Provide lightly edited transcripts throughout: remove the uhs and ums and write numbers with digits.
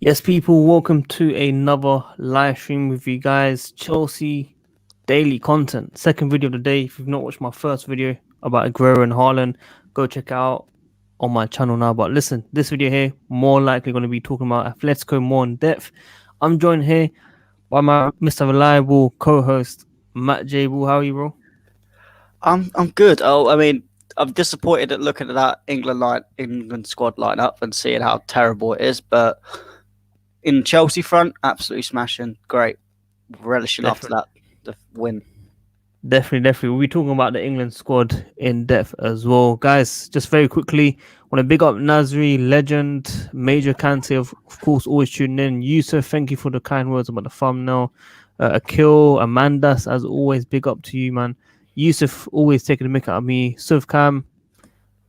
Yes, people, welcome to another live stream with you guys. Chelsea daily content. Second video of the day. If you've not watched my first video about Aguero and Haaland, go check out on my channel now. But listen, this video here, more likely going to be talking about Atletico more in depth. I'm joined here by my Mr. Reliable co-host, Matt Jable. How are you, bro? I'm good. I'm disappointed at looking at that England squad lineup and seeing how terrible it is. But in Chelsea front, absolutely smashing, great, relishing after that the win. Definitely. We'll be talking about the England squad in depth as well. Guys, just very quickly, want to big up Nasri, legend, Major Kante, of course, always tuning in. Yusuf, thank you for the kind words about the thumbnail. Akil, Amandas, as always, big up to you, man. Yusuf, always taking the mick out of me. Sufcam,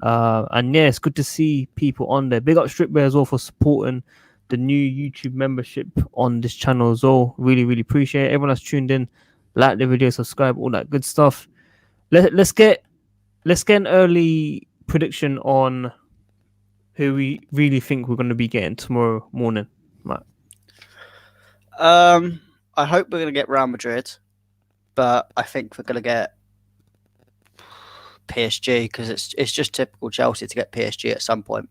and yeah, it's good to see people on there. Big up Strip Bear as well for supporting the new YouTube membership on this channel as well. Really appreciate it. Everyone that's tuned in. Like the video, subscribe, all that good stuff. Let's get an early prediction on who we really think we're going to be getting tomorrow morning, Matt. I hope we're going to get Real Madrid, but I think we're going to get PSG because it's just typical Chelsea to get PSG at some point.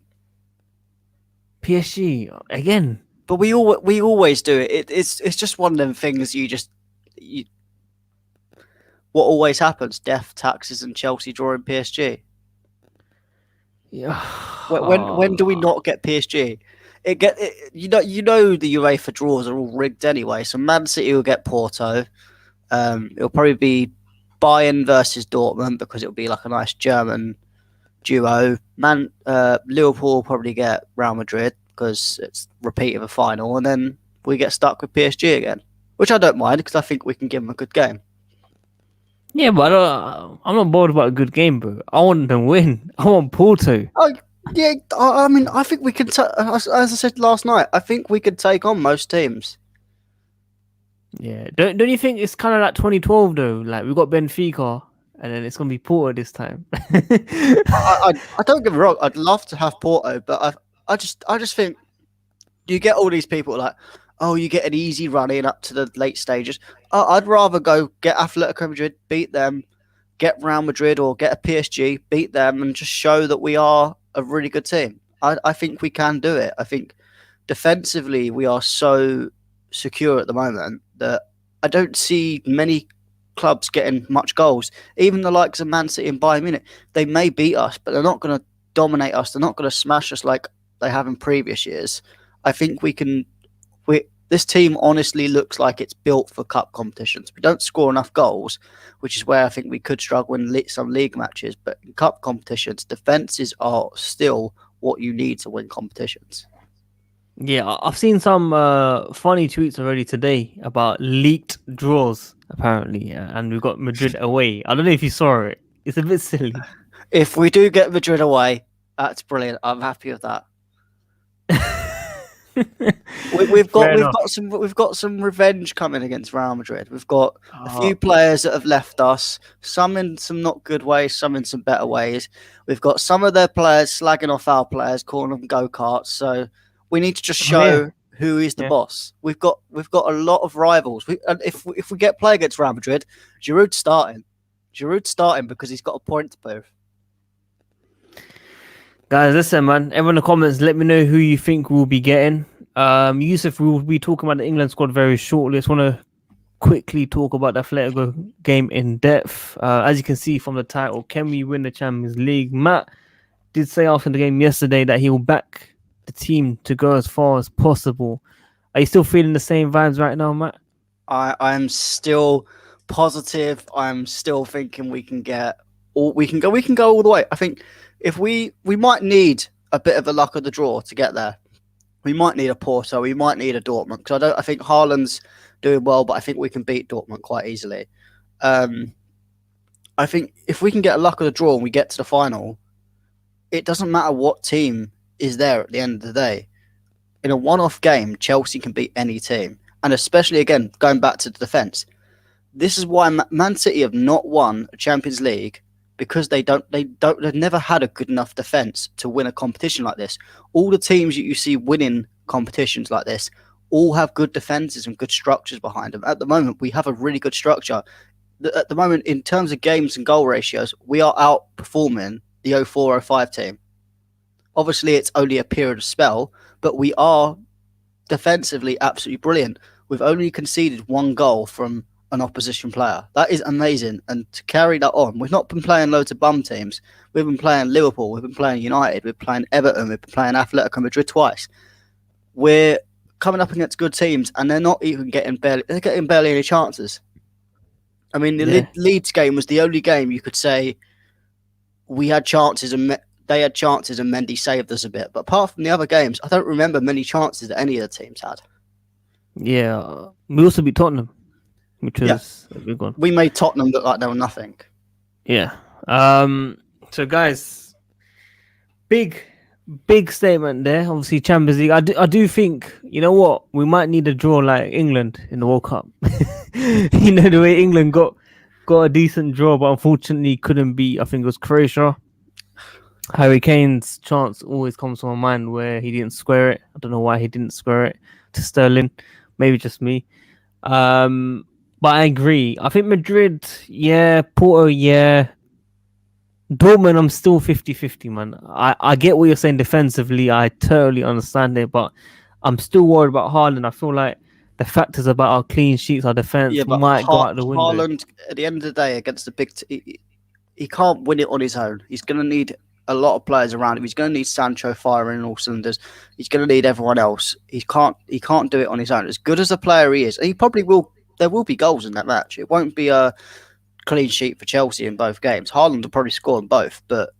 PSG again, but we always do it. It's just one of them things what always happens? Death, taxes, and Chelsea drawing PSG. Yeah. When do we not get PSG? You know the UEFA draws are all rigged anyway. So Man City will get Porto. It'll probably be Bayern versus Dortmund because it'll be like a nice German duo. Liverpool will probably get Real Madrid because it's repeat of a final, and then we get stuck with PSG again, which I don't mind because I think we can give them a good game. Yeah, but I'm not bored about a good game, bro. I want them to win. I want Porto. Oh, yeah. I mean, I think we can. As I said last night, I think we could take on most teams. Yeah, don't you think it's kind of like 2012 though? Like we got Benfica, and then it's gonna be Porto this time. I don't get me wrong. I'd love to have Porto, but I just think you get all these people like, oh, you get an easy run in up to the late stages. I'd rather go get Atletico Madrid, beat them, get Real Madrid or get a PSG, beat them, and just show that we are a really good team. I think we can do it. I think defensively we are so secure at the moment that I don't see many clubs getting much goals. Even the likes of Man City and Bayern Munich, they may beat us, but they're not going to dominate us. They're not going to smash us like they have in previous years. I think we can. This team honestly looks like it's built for cup competitions. We don't score enough goals, which is where I think we could struggle in some league matches. But in cup competitions, defenses are still what you need to win competitions. Yeah, I've seen some funny tweets already today about leaked draws, apparently, and we've got Madrid away. I don't know if you saw it. It's a bit silly. If we do get Madrid away, that's brilliant. I'm happy with that. we've got some revenge coming against Real Madrid. We've got a few players that have left us, some in some not good ways, some in some better ways. We've got some of their players slagging off our players, calling them go-karts. So we need to just show who is the boss. We've got a lot of rivals. And if we get play against Real Madrid, Giroud's starting because he's got a point to prove. Guys, listen, man. Everyone in the comments, let me know who you think we'll be getting. Yusuf, we will be talking about the England squad very shortly. I just want to quickly talk about the Atletico game in depth. As you can see from the title, can we win the Champions League? Matt did say after the game yesterday that he will back the team to go as far as possible. Are you still feeling the same vibes right now, Matt? I'm still positive. I'm still thinking we can go all the way. I think if we might need a bit of the luck of the draw to get there. We might need a Porto, we might need a Dortmund because I think Haaland's doing well, but I think we can beat Dortmund quite easily. I think if we can get a luck of the draw and we get to the final, it doesn't matter what team is there at the end of the day. In a one-off game, Chelsea can beat any team, and especially again going back to the defense. This is why Man City have not won a Champions League because they've never had a good enough defense to win a competition like this. All the teams that you see winning competitions like this all have good defenses and good structures behind them. At the moment, we have a really good structure. At the moment, in terms of games and goal ratios, we are outperforming the 04-05 team. Obviously, it's only a period of spell, but we are defensively absolutely brilliant. We've only conceded 1 goal from an opposition player. That is amazing. And to carry that on, we've not been playing loads of bum teams. We've been playing Liverpool, we've been playing United, we've been playing Everton, we've been playing Atletico Madrid twice. We're coming up against good teams, and they're not even getting barely any chances. I mean, the Leeds game was the only game you could say we had chances and they had chances and Mendy saved us a bit. But apart from the other games, I don't remember many chances that any of the teams had. Yeah. We also beat Tottenham, which was a big one. We made Tottenham look like they were nothing. Yeah. So, guys, big statement there. Obviously, Champions League. I do think, you know what? We might need a draw like England in the World Cup. You know, the way England got a decent draw, but unfortunately couldn't beat, I think it was Croatia. Harry Kane's chance always comes to my mind where he didn't square it. I don't know why he didn't square it to Sterling. Maybe just me. But I agree. I think Madrid, Porto, Dortmund, I'm still 50-50, man. I get what you're saying defensively. I totally understand it, but I'm still worried about Haaland. I feel like the factors about our clean sheets, our defense might go out the window. Haaland, at the end of the day, against the big, he can't win it on his own. He's going to need a lot of players around him. He's going to need Sancho firing in all cylinders. He's going to need everyone else. He can't do it on his own. As good as a player he is, and he probably will. There will be goals in that match. It won't be a clean sheet for Chelsea in both games. Haaland will probably score in both, but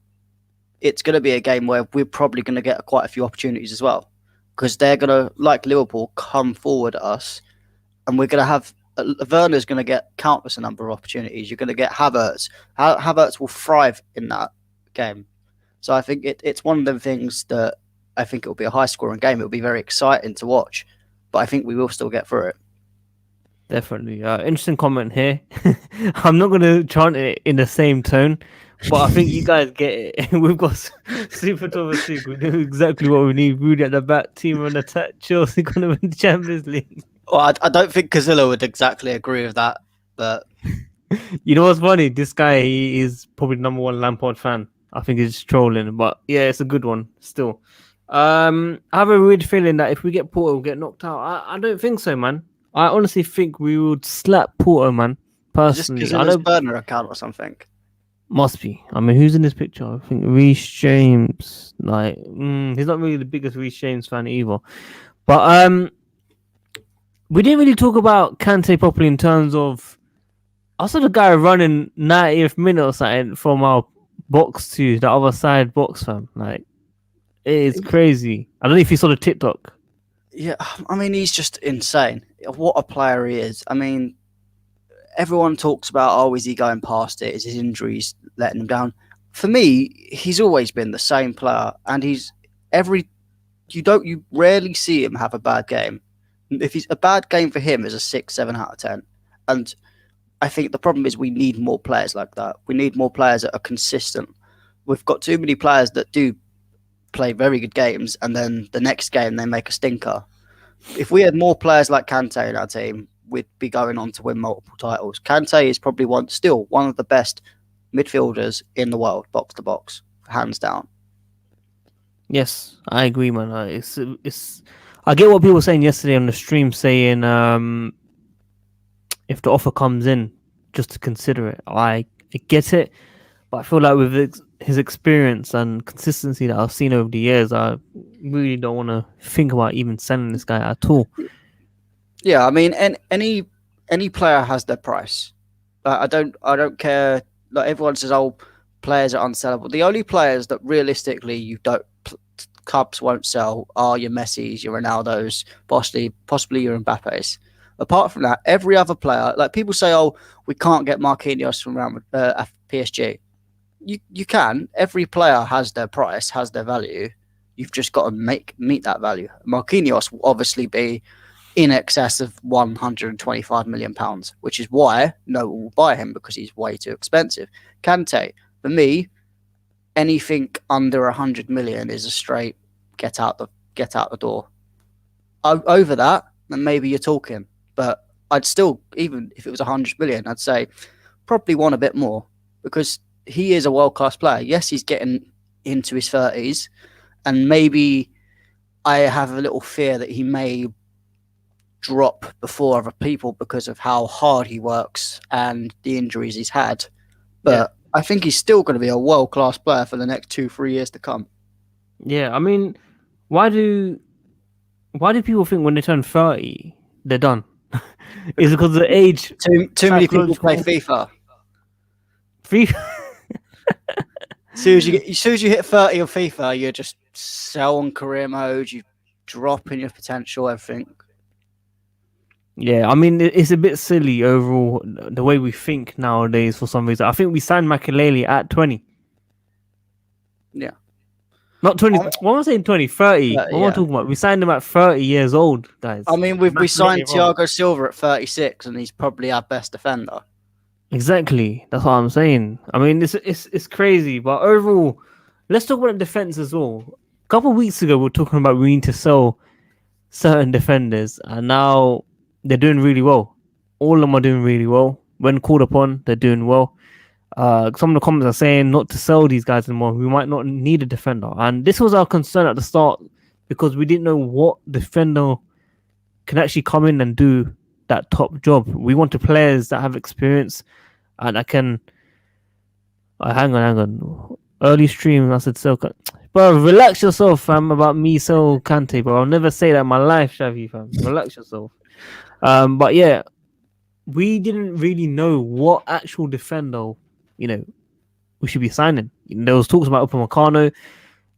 it's going to be a game where we're probably going to get quite a few opportunities as well, because they're going to, like Liverpool, come forward at us, and we're going to have Werner's going to get countless a number of opportunities. You're going to get Havertz. Havertz will thrive in that game. So I think it's one of them things that I think it will be a high-scoring game. It will be very exciting to watch, but I think we will still get through it. Definitely. Interesting comment here. I'm not going to chant it in the same tone, but I think you guys get it. We've got Super Thomas League. We know exactly what we need. Rudy at the back, team on attack. Chelsea going to win the Champions League. Well, I don't think Cazilla would exactly agree with that, but... You know what's funny? This guy, he is probably number 1 Lampard fan. I think he's trolling, but yeah, it's a good one still. I have a weird feeling that if we get Porto, we'll get knocked out. I don't think so, man. I honestly think we would slap Porto, man. Personally, just because of his burner account or something. Must be. I mean, who's in this picture? I think Reece James. Like, he's not really the biggest Reece James fan either. But we didn't really talk about Kante properly in terms of. I saw the guy running 90th minute or something from our box to the other side box, fam. Like, it is crazy. I don't know if you saw the TikTok. Yeah, I mean, he's just insane. What a player he is. I mean, everyone talks about, is he going past it? Is his injuries letting him down? For me, he's always been the same player, and you rarely see him have a bad game. If he's a bad game for him is a 6, 7 out of 10. And I think the problem is we need more players like that. We need more players that are consistent. We've got too many players that do play very good games, and then the next game they make a stinker. If we had more players like Kante in our team, we'd be going on to win multiple titles. Kante is probably still one of the best midfielders in the world, box to box, hands down. Yes, I agree, man. I get what people were saying yesterday on the stream, saying if the offer comes in, just to consider it. I get it, but I feel like with his experience and consistency that I've seen over the years, I really don't want to think about even selling this guy at all. Yeah, I mean, any player has their price. I don't care. Like, everyone says, players are unsellable. The only players that realistically clubs won't sell are your Messis, your Ronaldos, possibly your Mbappes. Apart from that, every other player, like people say, we can't get Marquinhos from PSG. You can. Every player has their price, has their value. You've just got to meet that value. Marquinhos will obviously be in excess of £125 million, which is why no one will buy him, because he's way too expensive. Kante, for me, anything under 100 million is a straight get out the door. over that, then maybe you're talking. But I'd still, even if it was 100 million, I'd say probably want a bit more because he is a world-class player. Yes, he's getting into his 30s, and maybe I have a little fear that he may drop before other people because of how hard he works and the injuries he's had. But I think he's still going to be a world-class player for the next 2-3 years to come. Yeah, I mean, why do people think when they turn 30 they're done? Is it because of the age? Too many people play FIFA. As soon as you hit 30 on FIFA, you're just so on career mode. You drop in your potential, everything. Yeah, I mean, it's a bit silly overall the way we think nowadays for some reason. I think we signed Makelele at 20. Yeah. Not 20. What am I saying? 20, 30. What am I talking about? We signed him at 30 years old, guys. I mean, we signed Thiago Silva at 36, and he's probably our best defender. Exactly. That's what I'm saying. I mean, it's crazy. But overall, let's talk about defense as well. A couple of weeks ago, we were talking about we need to sell certain defenders, and now they're doing really well. All of them are doing really well. When called upon, they're doing well. Some of the comments are saying not to sell these guys anymore. We might not need a defender. And this was our concern at the start because we didn't know what defender can actually come in and do that top job. We wanted players that have experience and that can... hang on. Early stream, I said so. Bro, relax yourself, fam, about me so Kante, bro. I'll never say that in my life, Shavi, fam. Relax yourself. But yeah, we didn't really know what actual defender, we should be signing. There was talks about Upamecano.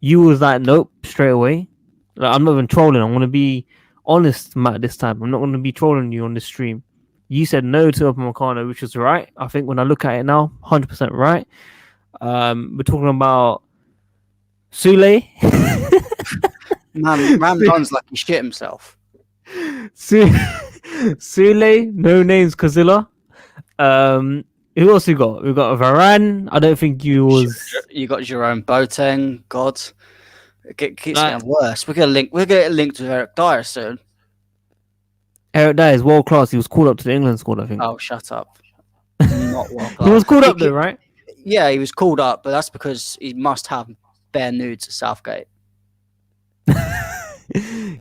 You was like, nope, straight away. Like, I'm not even trolling. I'm going to be honest, Matt, this time. I'm not going to be trolling you on this stream. You said no to Upamecano, which was right. I think when I look at it now, 100% right. We're talking about Sule. Man runs like he shit himself. Sule, no names, Kazilla. Who else we got? We got Varane. I don't think you got Jerome Boateng. God, it keeps getting worse. We're gonna get linked with Eric Dyer soon. Eric Dyer is world class. He was called up to the England squad, I think. Oh, shut up! Not world class. He was called up though, right? Yeah, he was called up, but that's because he must have bare nudes at Southgate.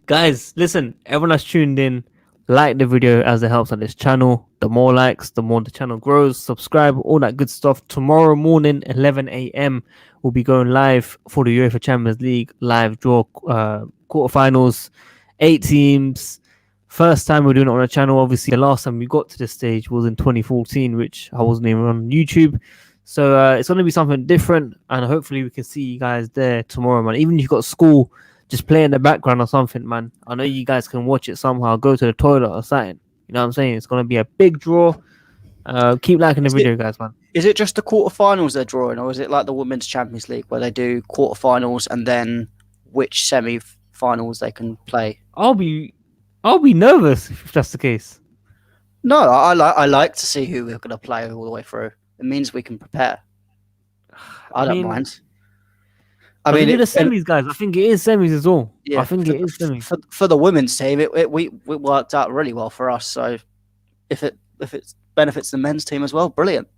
Guys, listen, everyone that's tuned in, like the video as it helps on this channel. The more likes, the more the channel grows. Subscribe, all that good stuff. Tomorrow morning, 11 a.m, we'll be going live for the UEFA Champions League live draw quarterfinals. 8 teams. First time we're doing it on a channel. Obviously, the last time we got to this stage was in 2014, which I wasn't even on YouTube. So it's going to be something different, and hopefully we can see you guys there tomorrow, man. Even if you've got school, just play in the background or something, man. I know you guys can watch it somehow. Go to the toilet or something. You know what I'm saying? It's going to be a big draw. Keep liking the video, guys, man. Is it just the quarterfinals they're drawing, or is it like the Women's Champions League where they do quarterfinals and then which semi-finals they can play? I'll be nervous if that's the case. No, I like to see who we're going to play all the way through. It means we can prepare. I don't mind. I mean, the semis, guys. I think it is semis as well. Yeah, I think it is semis for the women's team. It worked out really well for us. So if it benefits the men's team as well, brilliant.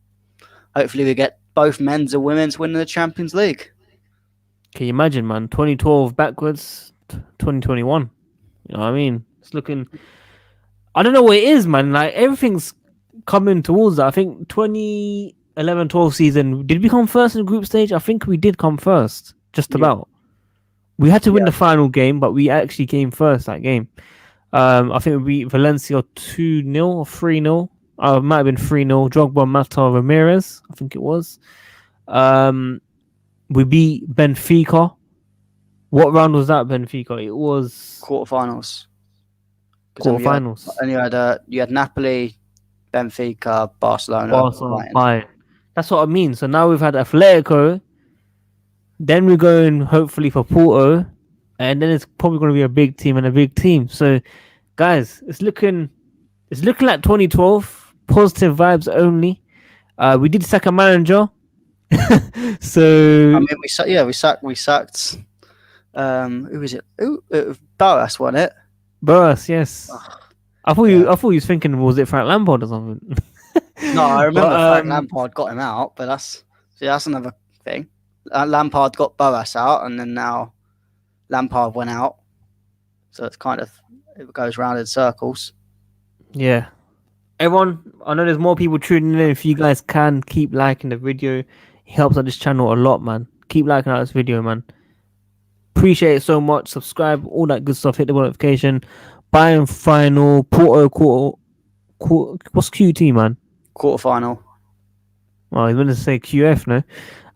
Hopefully, we get both men's and women's winning the Champions League. Can you imagine, man? 2012 backwards, 2021. You know what I mean? It's looking. I don't know what it is, man. Like everything's coming towards that. I think 2011-12 season, did we come first in the group stage? I think we did come first, just about. We had to win the final game, but we actually came first that game. I think we beat Valencia 2-0 or 3-0. It might have been 3-0. Drogba, Mata, Ramirez, I think it was. We beat Benfica. What round was that, Benfica? It was quarterfinals. Quarterfinals. And you had Napoli, Benfica, Barcelona, Bayern. That's what I mean. So now we've had Atletico. Then we're going hopefully for Porto, and then it's probably going to be a big team. So, guys, it's looking like 2012. Positive vibes only. We did sack a manager. So I mean, we sacked. Who was it? Barras won it. Burris, yes. Ugh, I thought yeah. you was thinking, was it Frank Lampard or something? No, I But remember Frank Lampard got him out, but that's another thing. Lampard got Boas out, and then now Lampard went out. So it's kind of it goes round in circles. yeah. Everyone, I know there's more people tuning in. If you guys can keep liking the video, it helps out this channel a lot, man. Keep liking out this video, man. Appreciate it so much. Subscribe, all that good stuff. Hit the notification. Bayern final, quarter. What's QT, man? Quarterfinal. Well, I was going to say QF, no?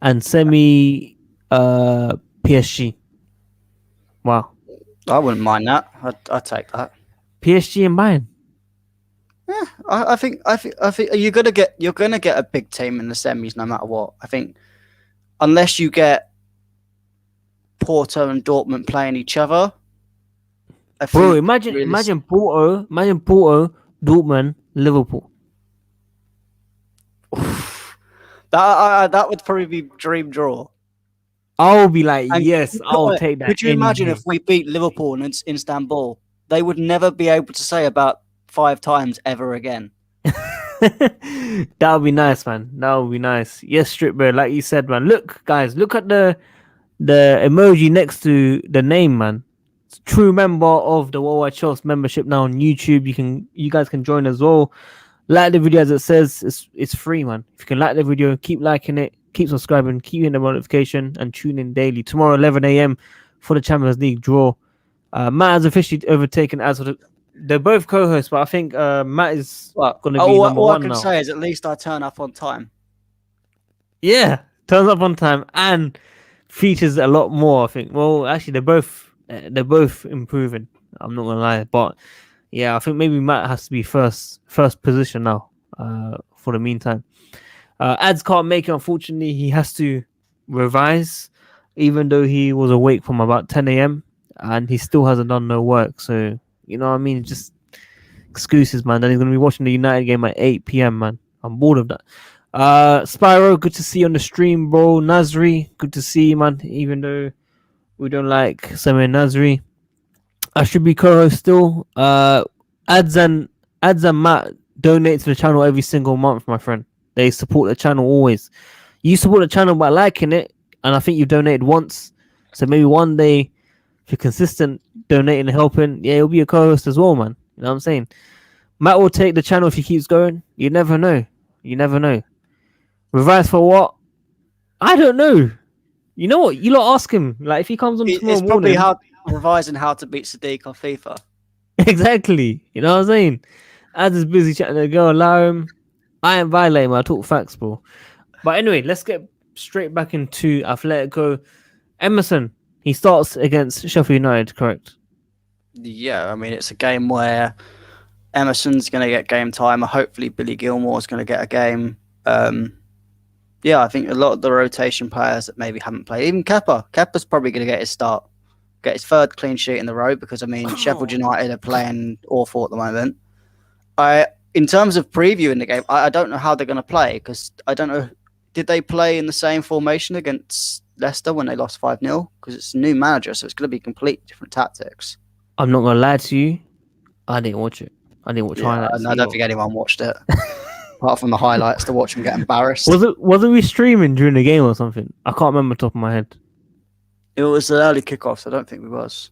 And semi PSG. Wow. I wouldn't mind that. I'd take that. PSG and Bayern. Yeah, I think you're gonna get a big team in the semis no matter what. I think unless you get Porto and Dortmund playing each other. Bro, imagine Porto, Dortmund, Liverpool. That would probably be dream draw. I'll be like, And yes, I'll take that. Could you imagine if we beat Liverpool in Istanbul? They would never be able to say about 5 times ever again. That would be nice, man. That would be nice. Yes, Strip Bear, like you said, man. Look, guys, look at the emoji next to the name, man. It's a true member of the WorldWideChels membership now on YouTube. You guys can join as well. Like the video as it says. It's free, man. If you can like the video, keep liking it, keep subscribing, keep hitting the notification, and tune in daily. Tomorrow, 11 a.m. for the Champions League draw. Matt has officially overtaken as they're both co-hosts, but I think Matt is going to be number one now. All I can say is at least I turn up on time. Yeah, turns up on time and features a lot more. I think. Well, actually, they're both improving. I'm not gonna lie, but yeah, I think maybe Matt has to be first position now. For the meantime, Ads can't make it. Unfortunately, he has to revise, even though he was awake from about 10 a.m. and he still hasn't done no work. So you know what I mean? Just excuses, man. Then he's gonna be watching the United game at 8 p.m. Man, I'm bored of that. Spyro, good to see you on the stream, bro. Nasri, good to see you, man. Even though we don't like Samir Nasri, I should be co-host still. Ads and Matt donate to the channel every single month, my friend. They support the channel always. You support the channel by liking it, and I think you've donated once. So maybe one day, if you're consistent donating and helping, yeah, you'll be a co-host as well, man. You know what I'm saying? Matt will take the channel if he keeps going. You never know. You never know. Revise for what? I don't know. You know what? You lot ask him. Like if he comes on tomorrow It's probably morning, revising how to beat Sadiq on FIFA. Exactly. You know what I'm saying? As is busy chatting to the girl, allow him. I ain't violating, I talk facts, bro. But anyway, let's get straight back into Atletico. Emerson, he starts against Sheffield United, correct? Yeah, I mean it's a game where Emerson's going to get game time. Hopefully, Billy Gilmore's going to get a game. Yeah, I think a lot of the rotation players that maybe haven't played, even Kepa's probably going to get his start, get his third clean sheet in the row because, I mean, Sheffield United are playing awful at the moment. In terms of previewing the game, I don't know how they're going to play because I don't know. Did they play in the same formation against Leicester when they lost 5-0? Because it's a new manager, so it's going to be completely different tactics. I'm not going to lie to you. I didn't watch it. I didn't watch highlights. I don't think anyone watched it. Apart from the highlights to watch him get embarrassed. Wasn't we streaming during the game or something? I can't remember top of my head. It was an early kickoff, so I don't think we was.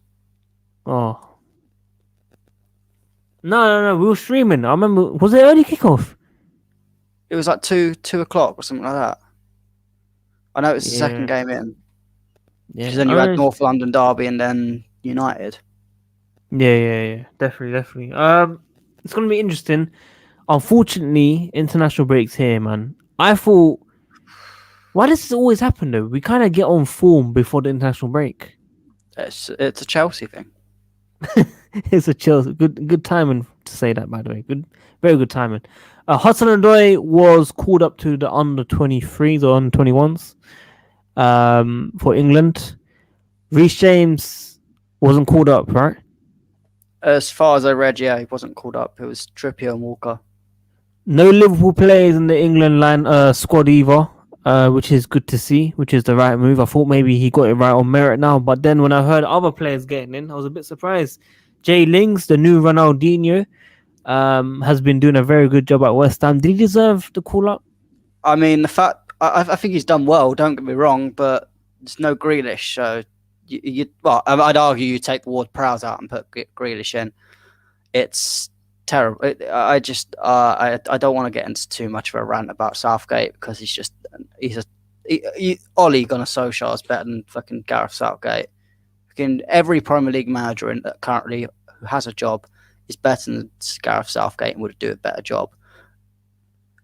Oh. No. We were streaming. I remember. Was it early kickoff? It was like 2 o'clock or something like that. I know it was the second game in. Yeah. Because then you had North London Derby and then United. Yeah. Definitely. It's gonna be interesting. Unfortunately, international breaks here, man. I thought, why does this always happen though? We kind of get on form before the international break. It's a Chelsea thing. It's a Chelsea. Good timing to say that, by the way. Very good timing. Hudson-odoi was called up to the under 23s or under 21s for England. Reece James wasn't called up, right? As far as I read, yeah, he wasn't called up. It was Trippier and Walker. No Liverpool players in the England line squad either, which is good to see, which is the right move. I thought maybe he got it right on merit now, but then when I heard other players getting in, I was a bit surprised. Jay Lings, the new Ronaldinho, has been doing a very good job at West Ham. Did he deserve the call up? I mean, the fact I think he's done well. Don't get me wrong, but there's no Grealish, so well, I'd argue you take Ward-Prowse out and put Grealish in. It's terrible. I don't want to get into too much of a rant about Southgate because Ollie Gunnar Solskjaer is better than fucking Gareth Southgate. Fucking every Premier League manager currently who has a job is better than Gareth Southgate and would do a better job.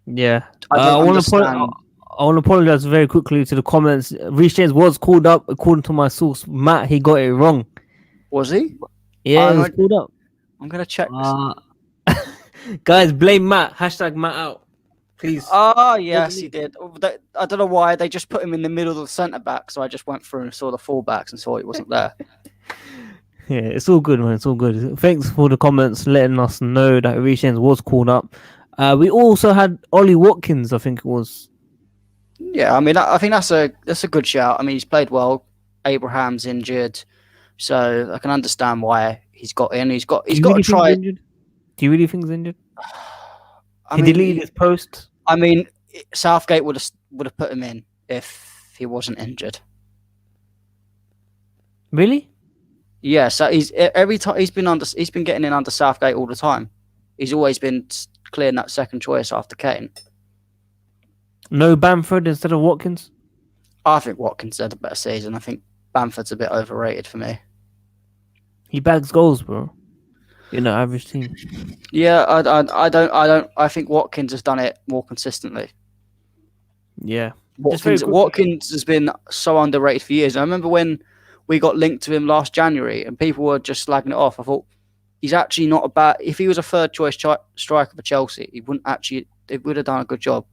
Yeah, I want to apologize very quickly to the comments. Reece James was called up according to my source, Matt. He got it wrong. Was he? Yeah, he was called up. I'm gonna check this. Guys, blame Matt. Hashtag Matt out, please. Oh yes, he did. I don't know why they just put him in the middle of the centre back, so I just went through and saw the fullbacks and saw he wasn't there. Yeah, it's all good, man. It's all good. Thanks for the comments, letting us know that Reece James was called up. We also had Ollie Watkins, I think it was. Yeah, I mean, I think that's a good shout. I mean, he's played well. Abraham's injured, so I can understand why he's got in. He's got to try. Do you really think he's injured? He deleted his post. I mean, Southgate would have put him in if he wasn't injured. Really? Yeah. So every time he's been getting in under Southgate all the time. He's always been clearing that second choice after Kane. No Bamford instead of Watkins? I think Watkins had a better season. I think Bamford's a bit overrated for me. He bags goals, bro. In an average team. Yeah, I don't. I think Watkins has done it more consistently. Yeah. Watkins has been so underrated for years. I remember when we got linked to him last January and people were just slagging it off. I thought he's actually not a bad. If he was a third choice striker for Chelsea, he would have done a good job.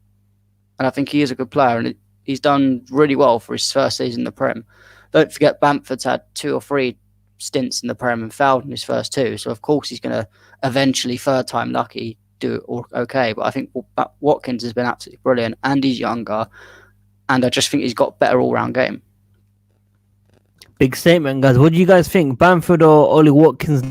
And I think he is a good player, and he's done really well for his first season in the Prem. Don't forget, Bamford's had 2 or 3 stints in the Prem and failed in his first 2. So of course he's going to eventually, third time lucky, do it okay. But I think Watkins has been absolutely brilliant, and he's younger, and I just think he's got better all-round game. Big statement, guys. What do you guys think? Bamford or Ollie Watkins?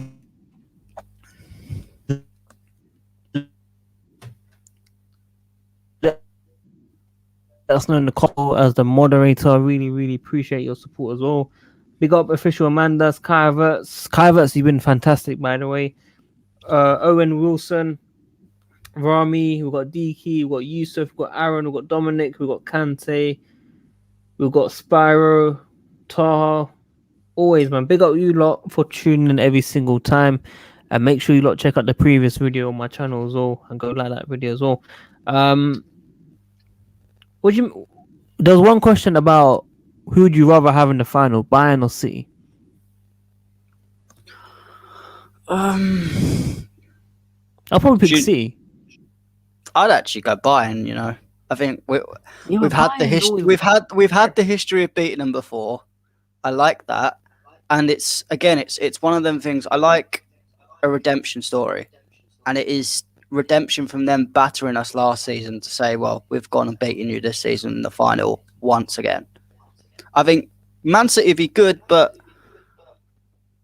Let us know in the call as the moderator. I really, really appreciate your support as well. Big up official Amanda's, Kai Havertz, you've been fantastic, by the way. Owen Wilson, Rami, we've got Diki, we've got Yusuf, we've got Aaron, we've got Dominic, we've got Kante, we've got Spyro, Taha. Always, man. Big up you lot for tuning in every single time. And make sure you lot check out the previous video on my channel as well. And go like that video as well. There's one question about who would you rather have in the final, Bayern or City? I'll probably pick City. I'd actually go Bayern. You know, I think we've had the history. We've had the history of beating them before. I like that, and it's one of them things. I like a redemption story, and it is redemption from them battering us last season to say, well, we've gone and beaten you this season in the final once again. I think Man City would be good, but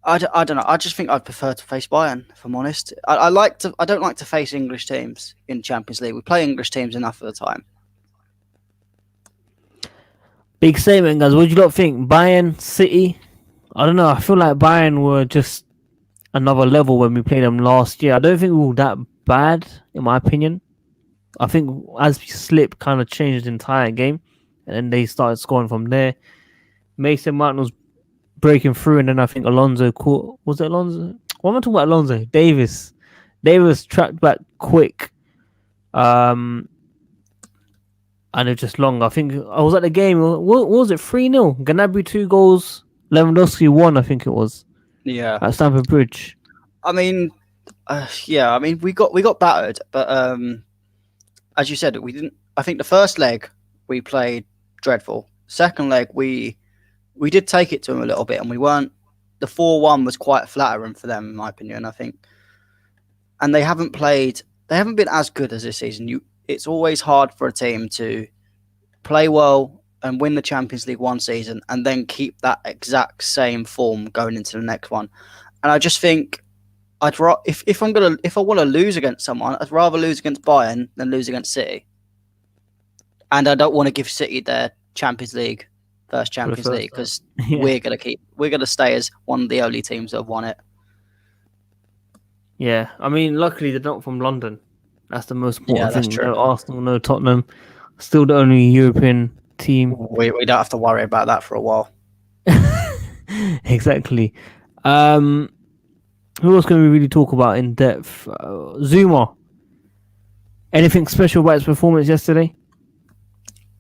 I don't know. I just think I'd prefer to face Bayern, if I'm honest. I don't like to face English teams in Champions League. We play English teams enough at the time. Big statement, guys. What do you lot think? Bayern, City? I don't know. I feel like Bayern were just another level when we played them last year. I don't think we were that bad, in my opinion. I think as we slipped, kind of changed the entire game, and then they started scoring from there. Mason Mount was breaking through, and then I think Alonso caught. Was it Alonso? What am I talking about? Alonso Davis tracked back quick, and it just long. I think I was at the game. What was it? 3-0. Gnabry 2 goals. Lewandowski 1. I think it was. Yeah. At Stamford Bridge. I mean, yeah. I mean, we got battered, but as you said, we didn't. I think the first leg we played dreadful. Second leg we did take it to them a little bit, and we weren't. The 4-1 was quite flattering for them, in my opinion. I think, and they haven't been as good as this season. It's always hard for a team to play well and win the Champions League one season and then keep that exact same form going into the next one. And I just think if I want to lose against someone, I'd rather lose against Bayern than lose against City. And I don't want to give City their Champions League, first Champions League, because we're gonna stay as one of the only teams that have won it. Yeah, I mean, luckily they're not from London. That's the most important thing. True. No Arsenal, no Tottenham. Still the only European team. We don't have to worry about that for a while. Exactly. Who else can we really talk about in depth? Zouma. Anything special about his performance yesterday?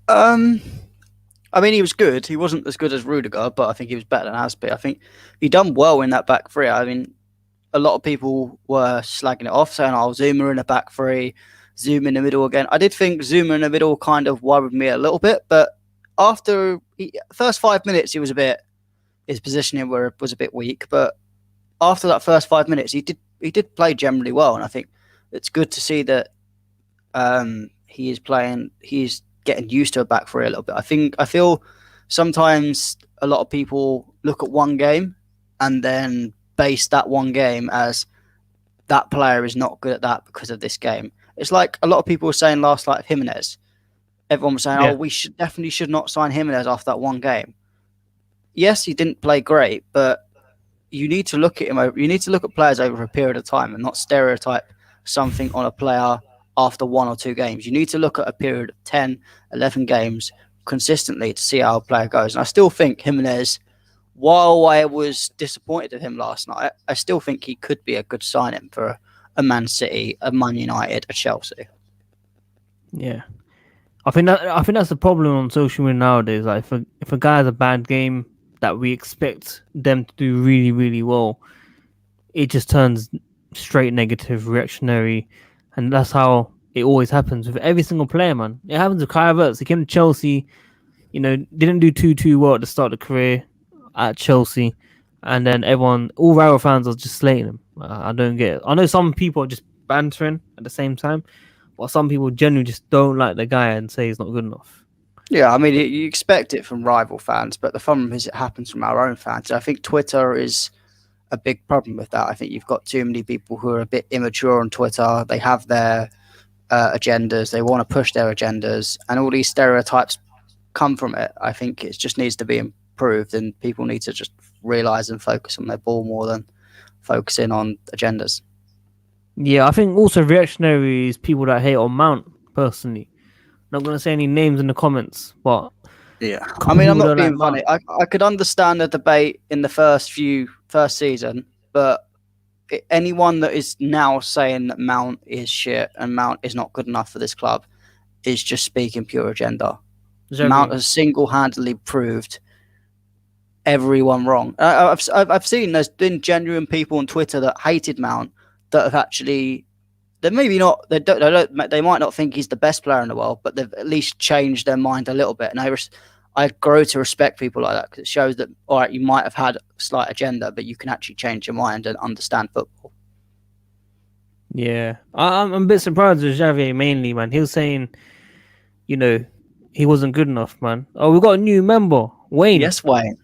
I mean, he was good. He wasn't as good as Rudiger, but I think he was better than Azpi. I think he done well in that back three. I mean, a lot of people were slagging it off, saying, "Oh, Zouma in the back three, Zouma in the middle again." I did think Zouma in the middle kind of worried me a little bit, but after first 5 minutes, his positioning was a bit weak. But after that first 5 minutes, he did play generally well, and I think it's good to see that he's getting used to a back three a little bit. I feel sometimes a lot of people look at one game and then base that one game as that player is not good at that because of this game. It's like a lot of people were saying last night of Jimenez. Everyone was saying, "Oh, we should not sign Jimenez after that one game." Yes, he didn't play great, but you need to look at him. You need to look at players over a period of time and not stereotype something on a player after 1 or 2 games. You need to look at a period of 10, 11 games consistently to see how a player goes. And I still think Jimenez, while I was disappointed at him last night, I still think he could be a good signing for a Man City, a Man United, a Chelsea. Yeah. I think that's the problem on social media nowadays. Like if a guy has a bad game that we expect them to do really, really well, it just turns straight negative, reactionary, and that's how it always happens with every single player, man. It happens with Kai Havertz. He came to Chelsea, didn't do too well at the start of the career at Chelsea, and then all Real fans are just slating him. I don't get it. I know some people are just bantering at the same time, but some people genuinely just don't like the guy and say he's not good enough. Yeah, I mean, you expect it from rival fans, but the problem is it happens from our own fans. I think Twitter is a big problem with that. I think you've got too many people who are a bit immature on Twitter. They have their agendas. They want to push their agendas, and all these stereotypes come from it. I think it just needs to be improved, and people need to just realise and focus on their ball more than focusing on agendas. Yeah, I think also reactionary is people that hate on Mount, personally. Not going to say any names in the comments, but... Yeah, I mean, I'm not being funny. I could understand the debate in the first season, but anyone that is now saying that Mount is shit and Mount is not good enough for this club is just speaking pure agenda. Mount has single-handedly proved everyone wrong. I've seen there's been genuine people on Twitter that hated Mount that have actually... They maybe not. They might not think he's the best player in the world, but they've at least changed their mind a little bit. And I grow to respect people like that because it shows that, all right, you might have had a slight agenda, but you can actually change your mind and understand football. Yeah, I'm a bit surprised with Xavi mainly, man. He was saying, he wasn't good enough, man. Oh, we got a new member, Wayne. Yes, Wayne.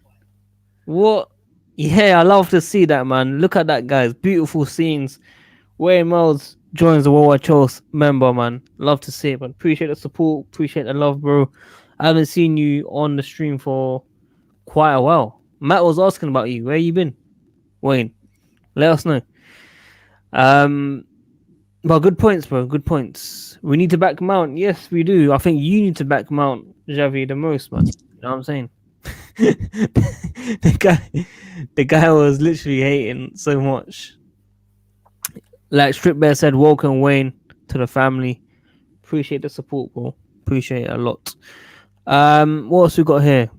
What? Yeah, I love to see that, man. Look at that, guys. Beautiful scenes. Wayne Miles joins the WorldWideChels member, man. Love to see it, man. Appreciate the support. Appreciate the love, bro. I haven't seen you on the stream for quite a while. Matt was asking about you. Where you been, Wayne? Let us know. But good points, bro. Good points. We need to back Mount. Yes, we do. I think you need to back Mount, Xavi, the most, man. You know what I'm saying? the guy was literally hating so much. Like Strip Bear said, welcome Wayne to the family. Appreciate the support, bro. Appreciate it a lot. What else we got here?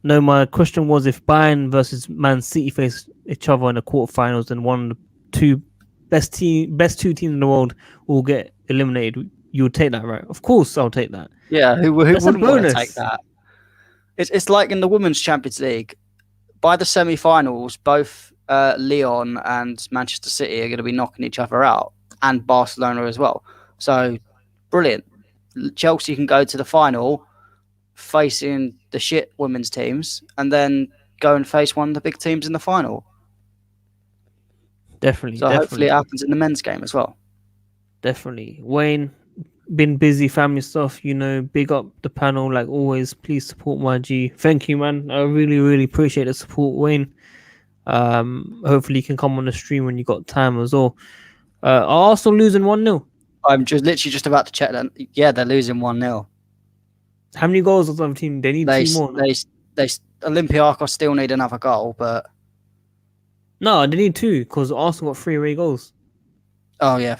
No, my question was if Bayern versus Man City face each other in the quarterfinals, then one of the two best two teams in the world will get eliminated. You would take that, right? Of course, I'll take that. Yeah, who wouldn't want to take that? It's like in the Women's Champions League. By the semi-finals, both Lyon and Manchester City are going to be knocking each other out, and Barcelona as well. So, brilliant. Chelsea can go to the final facing the shit women's teams and then go and face one of the big teams in the final. Definitely, So hopefully it definitely, happens in the men's game as well. definitely. Wayne, been busy family stuff, big up the panel like always. Please support my G. Thank you, man. I really, really appreciate the support, Wayne. Hopefully you can come on the stream when you got time as well. Are Arsenal losing 1-0? I'm just literally just about to check that. Yeah, they're losing 1-0. How many goals does the other team? They need They two more. No? they Olympiacos still need another goal, but No, they need two because Arsenal got 3 away goals. oh yeah,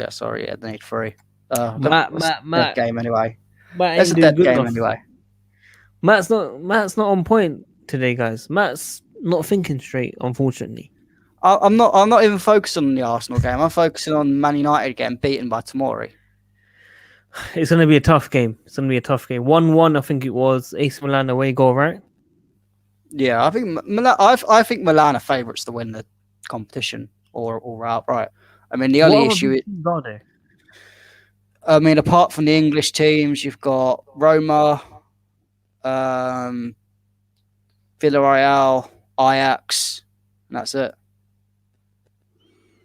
sorry, yeah, they need 3. Matt, That's Matt, a dead Matt, game anyway. Matt That's ain't a doing dead good game enough. anyway. Matt's not on point today, guys. Matt's not thinking straight, unfortunately. I'm not even focusing on the Arsenal game. I'm focusing on Man United getting beaten by Tomori. It's gonna be a tough game. 1-1, I think it was. AC Milan away goal, right? Yeah, I think I think Milan are favourites to win the competition or outright. I mean, the only issue is, are there? I mean, apart from the English teams, you've got Roma, Villarreal, Ajax, and that's it.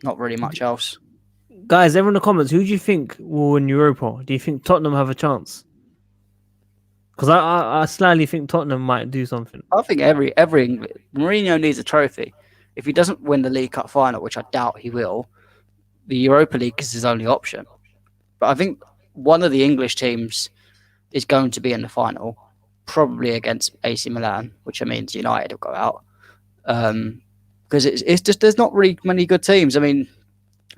Not really much else. Guys, everyone in the comments, who do you think will win Europa? Do you think Tottenham have a chance? Because I slightly think Tottenham might do something. I think every Mourinho needs a trophy. If he doesn't win the League Cup final, which I doubt he will, the Europa League is his only option. But I think one of the English teams is going to be in the final, probably against AC Milan, which means United will go out. Because it's just there's not really many good teams. I mean,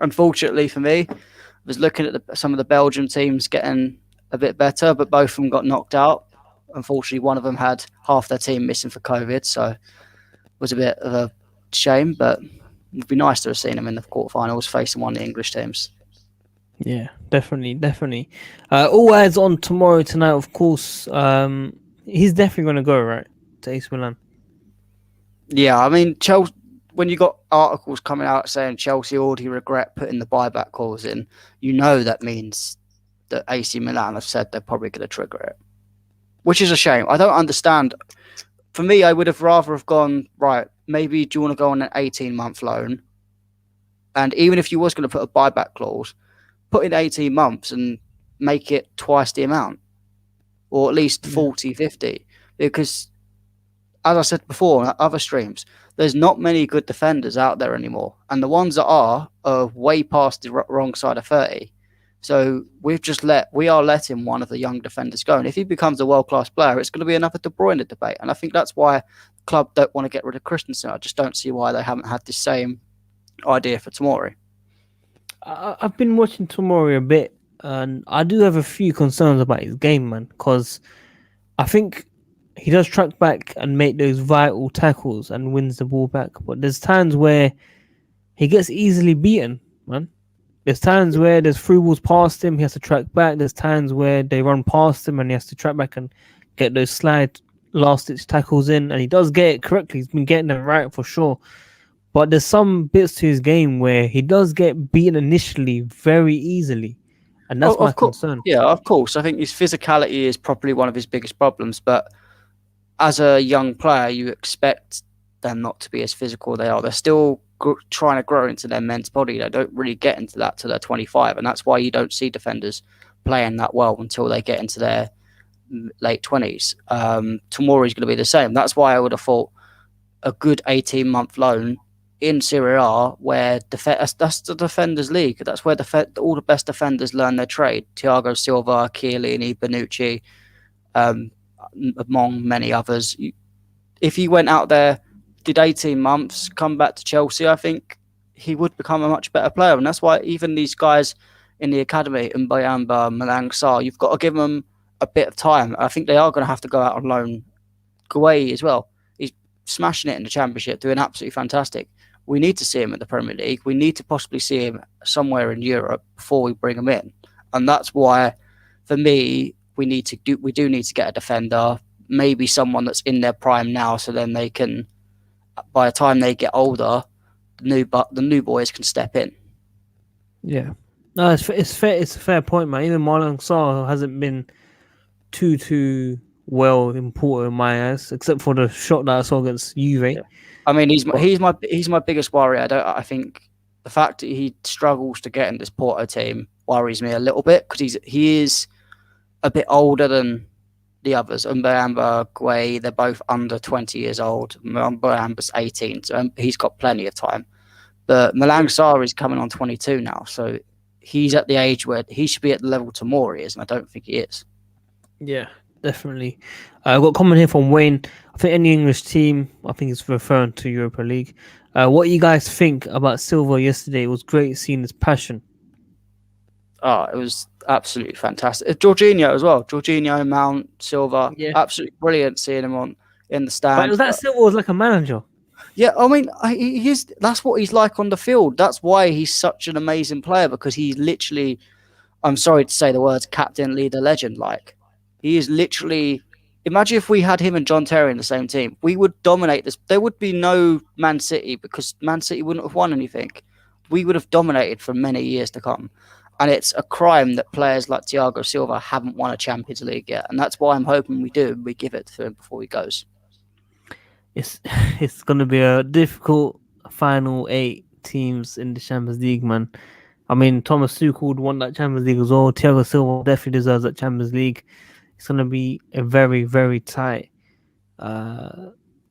unfortunately for me, I was looking at some of the Belgian teams getting a bit better, but both of them got knocked out. Unfortunately, one of them had half their team missing for COVID, so it was a bit of a shame, but it'd be nice to have seen them in the quarterfinals facing one of the English teams. Yeah, definitely. All eyes on tomorrow tonight, of course. He's definitely going to go, right, to AC Milan. Yeah, I mean, Chelsea, when you got articles coming out saying Chelsea already regret putting the buyback clause in, that means that AC Milan have said they're probably going to trigger it, which is a shame. I don't understand. For me, I would have rather have gone, right, maybe do you want to go on an 18-month loan? And even if you was going to put a buyback clause, put in 18 months and make it twice the amount, or at least 40, 50. Because, as I said before on other streams, there's not many good defenders out there anymore. And the ones that are way past the wrong side of 30. So we are letting one of the young defenders go. And if he becomes a world-class player, it's going to be another De Bruyne debate. And I think that's why the club don't want to get rid of Christensen. I just don't see why they haven't had the same idea for Tomori. I've been watching Tomori a bit, and I do have a few concerns about his game, man, because I think he does track back and make those vital tackles and wins the ball back. But there's times where he gets easily beaten, man. There's times where there's through balls past him, he has to track back. There's times where they run past him and he has to track back and get those slide last-ditch tackles in. And he does get it correctly. He's been getting them right for sure. But there's some bits to his game where he does get beaten initially very easily. And that's my concern. Yeah, of course. I think his physicality is probably one of his biggest problems. But as a young player, you expect them not to be as physical they are. They're still trying to grow into their men's body. They don't really get into that till they're 25. And that's why you don't see defenders playing that well until they get into their late 20s. Tomori's going to be the same. That's why I would have thought a good 18-month loan in Serie A, where that's the defenders' league. That's where all the best defenders learn their trade. Thiago Silva, Chiellini, Bonucci, among many others. If he went out there, did 18 months, come back to Chelsea, I think he would become a much better player. And that's why even these guys in the academy, Mbayamba, Malang Sarr, you've got to give them a bit of time. I think they are going to have to go out on loan. Gueye as well. He's smashing it in the Championship, doing absolutely fantastic. We need to see him in the Premier League. We need to possibly see him somewhere in Europe before we bring him in. And that's why, for me, we do need to get a defender, maybe someone that's in their prime now, so then they can, by the time they get older, the new boys can step in. Yeah, no, it's fair. It's a fair point, man. Even Malang Sarr hasn't been too well important in my eyes, except for the shot that I saw against Juve. Yeah. I mean, But he's my biggest worry. I think the fact that he struggles to get in this Porto team worries me a little bit because he is a bit older than the others. Mbamba, Guay, they're both under 20 years old. Mbamba's 18, so he's got plenty of time. But Malang Sarr is coming on 22 now, so he's at the age where he should be at the level Tomori is, and I don't think he is. yeah, definitely. I've got a comment here from Wayne. I think any English team, I think it's referring to Europa League. What you guys think about Silva yesterday? It was great seeing his passion. Oh, it was absolutely fantastic. Jorginho as well. Jorginho, Mount, Silva. Yeah. Absolutely brilliant seeing him in the stands. But was that Silva was like a manager? Yeah, I mean, that's what he's like on the field. That's why he's such an amazing player, because he's literally, I'm sorry to say the words, captain, leader, legend. Like, he is literally, imagine if we had him and John Terry in the same team. We would dominate this. There would be no Man City because Man City wouldn't have won anything. We would have dominated for many years to come. And it's a crime that players like Thiago Silva haven't won a Champions League yet. And that's why I'm hoping we do. We give it to him before he goes. It's going to be a difficult final 8 teams in the Champions League, man. I mean, Thomas Tuchel won that Champions League as well. Thiago Silva definitely deserves that Champions League. It's going to be a very, very tight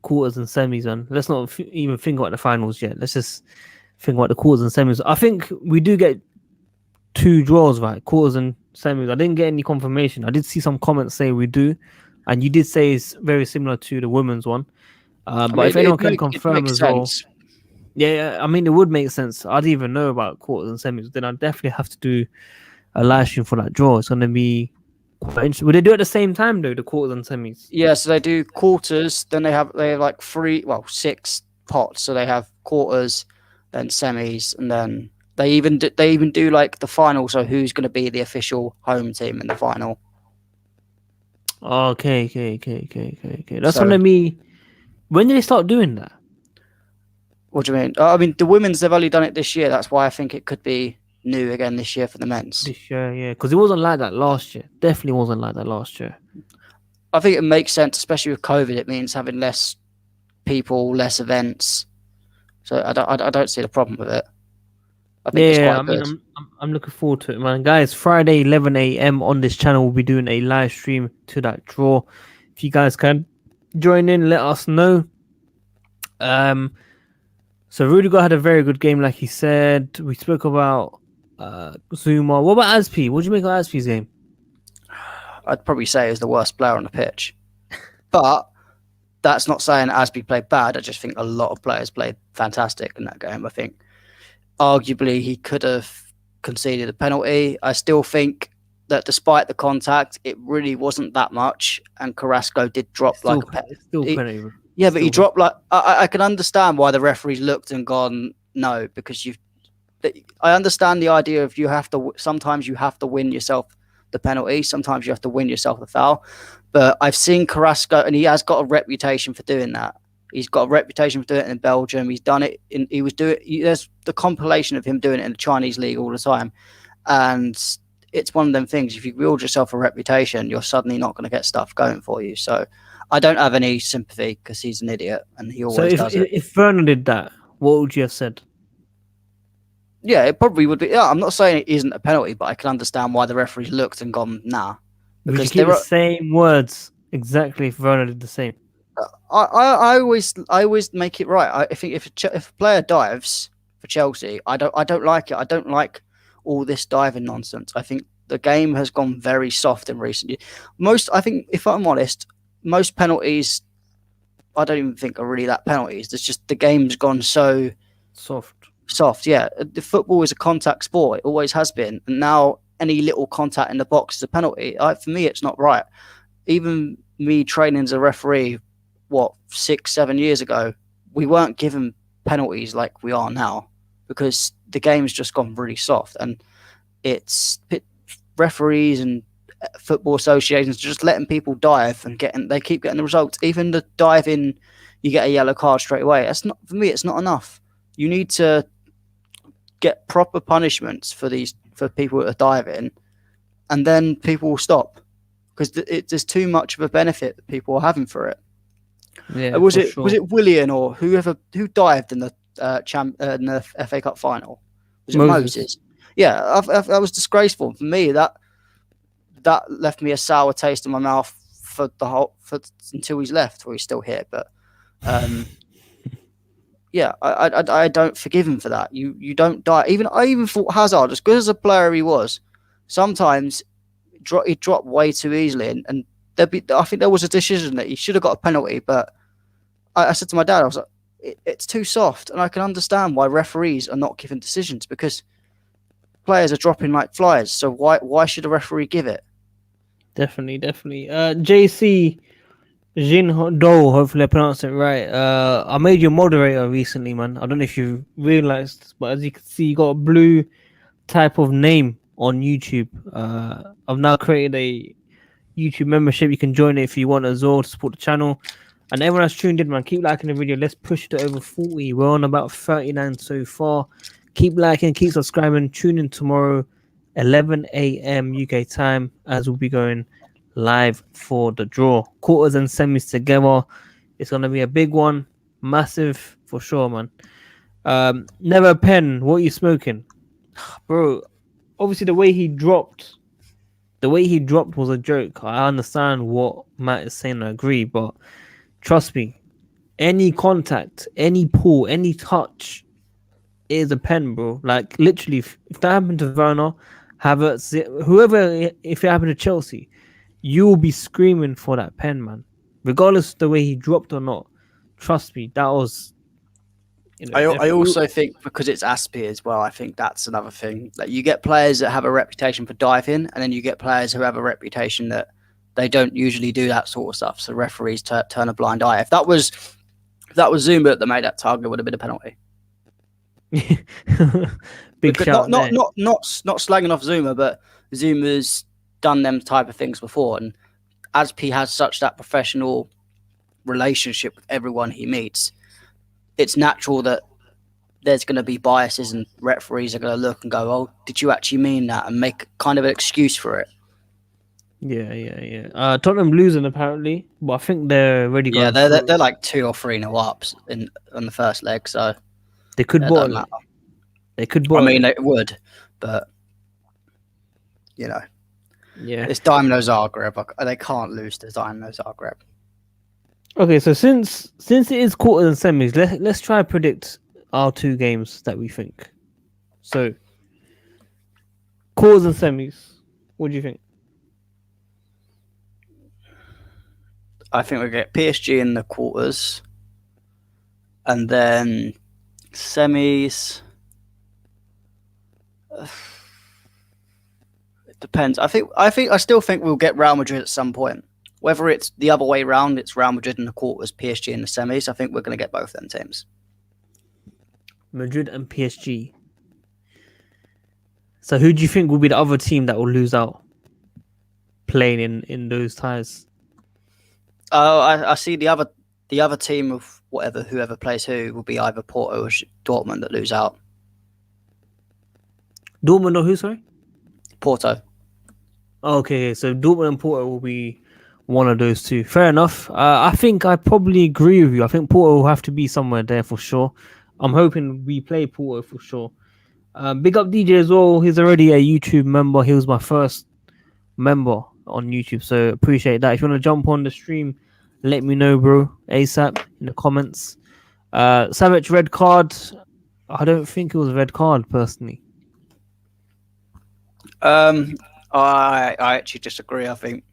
quarters and semis, man. Let's not even think about the finals yet. Let's just think about the quarters and semis. I think we do get 2 draws, right? Quarters and semis. I didn't get any confirmation. I did see some comments say we do, and you did say it's very similar to the women's one. But if anyone can confirm as well, yeah, I mean, it would make sense. I didn't even know about quarters and semis. Then I definitely have to do a live stream for that draw. It's going to be quite interesting. Would they do it at the same time though, the quarters and semis? Yeah, so they do quarters. Then they have like 6 pots. So they have quarters, then semis, and then they even do like the final. So who's going to be the official home team in the final? Okay. That's going to be. When did they start doing that? What do you mean? I mean, the women's, they've only done it this year. That's why I think it could be new again this year for the men's. This year, yeah. Because it wasn't like that last year. Definitely wasn't like that last year. I think it makes sense, especially with COVID. It means having less people, less events. So I don't see the problem with it. I think it's quite good. I'm looking forward to it, man. Guys, Friday, 11 a.m. on this channel, we'll be doing a live stream to that draw. If you guys can join in, let us know. So Rudiger had a very good game, like he said. We spoke about Zouma. What about Azpi? What do you make of Azpi's game? I'd probably say he's the worst player on the pitch. But that's not saying Azpi played bad. I just think a lot of players played fantastic in that game. I think arguably he could have conceded a penalty. I still think that despite the contact, it really wasn't that much, and Carrasco did drop penalty. Yeah, but he dropped like I can understand why the referees looked and gone no, because I understand the idea of sometimes you have to win yourself the penalty, sometimes you have to win yourself the foul. But I've seen Carrasco, and he has got a reputation for doing that. He's got a reputation for doing it in Belgium. He's done it there's the compilation of him doing it in the Chinese league all the time, and it's one of them things. If you build yourself a reputation, you're suddenly not going to get stuff going for you. So I don't have any sympathy because he's an idiot and he always does it. If Werner did that, what would you have said? Yeah, it probably would be. Yeah, I'm not saying it isn't a penalty, but I can understand why the referees looked and gone, nah. Because keep the same words exactly if Werner did the same. I always make it right. I think if a player dives for Chelsea, I don't like it. I don't like all this diving nonsense. I think the game has gone very soft in recent years. I think, if I'm honest, most penalties, I don't even think are really that penalties. It's just the game's gone so soft. Yeah, the football is a contact sport. It always has been, and now any little contact in the box is a penalty. For me, it's not right. Even me training as a referee, 6-7 years ago, we weren't given penalties like we are now, because the game's just gone really soft, and it's referees and football associations just letting people dive and they keep getting the results. Even the diving, you get a yellow card straight away. That's not, for me, it's not enough. You need to get proper punishments for people that are diving, and then people will stop. because there's too much of a benefit that people are having for it. Yeah, Was for it sure. was it Willian or who dived in the in the FA Cup final? Was it Moses? Yeah, that was disgraceful for me. That left me a sour taste in my mouth for until he's left, or he's still here. But yeah, I don't forgive him for that. You don't die. I even thought Hazard, as good as a player he was, sometimes he'd drop way too easily, and I think there was a decision that he should have got a penalty, but I said to my dad, I was like, it's too soft, and I can understand why referees are not giving decisions, because players are dropping like flies. So why should a referee give it? Definitely. JC Jinho, hopefully I pronounced it right. I made you a moderator recently, man. I don't know if you realized, but as you can see, you got a blue type of name on YouTube. I've now created a YouTube membership. You can join it if you want as well to support the channel. And everyone that's tuned in, man, keep liking the video. Let's push it to over 40. We're on about 39 so far. Keep liking, keep subscribing. Tune in tomorrow, 11 a.m. UK time, as we'll be going live for the draw. Quarters and semis together. It's going to be a big one. Massive for sure, man. Never a pen. What are you smoking? Bro, obviously the way he dropped was a joke. I understand what Matt is saying. I agree, but trust me, any contact, any pull, any touch is a pen, bro. Like, literally, if that happened to Werner, Havertz, whoever, if it happened to Chelsea, you will be screaming for that pen, man. Regardless of the way he dropped or not. Trust me, that was... I also think because it's Aspi as well, I think that's another thing. Like, you get players that have a reputation for diving, and then you get players who have a reputation that they don't usually do that sort of stuff. So referees turn a blind eye. If that was Zouma that made that target, it would have been a penalty. Big shout. Not slagging off Zouma, but Zuma's done them type of things before, and Aspi has such that professional relationship with everyone he meets. It's natural that there's going to be biases, and referees are going to look and go, "Oh, did you actually mean that?" and make kind of an excuse for it. Yeah. Tottenham losing apparently, but I think they're already going. Yeah, they're like 2 or 3-0 ups on the first leg, so they could bottle it. They could bottle. I mean, they would, but yeah, it's Dynamo Zagreb. They can't lose to Dynamo Zagreb. Okay, so since it is quarters and semis, let's try to predict our 2 games that we think. So, quarters and semis, what do you think? I think we'll get PSG in the quarters, and then semis. It depends. I still think we'll get Real Madrid at some point. Whether it's the other way around, it's Real Madrid in the quarters, PSG in the semis. I think we're going to get both them teams. Madrid and PSG. So who do you think will be the other team that will lose out playing in those ties? Oh, I see the other team of whoever plays who will be either Porto or Dortmund that lose out. Dortmund or who, sorry? Porto. Okay, so Dortmund and Porto will be one of those 2. Fair enough. I think I probably agree with you. I think Porto will have to be somewhere there for sure. I'm hoping we play Porto for sure. Big up DJ as well. He's already a YouTube member. He was my first member on YouTube, so appreciate that. If you want to jump on the stream, let me know, bro, ASAP in the comments. Savage red card. I don't think it was a red card personally. I actually disagree. I think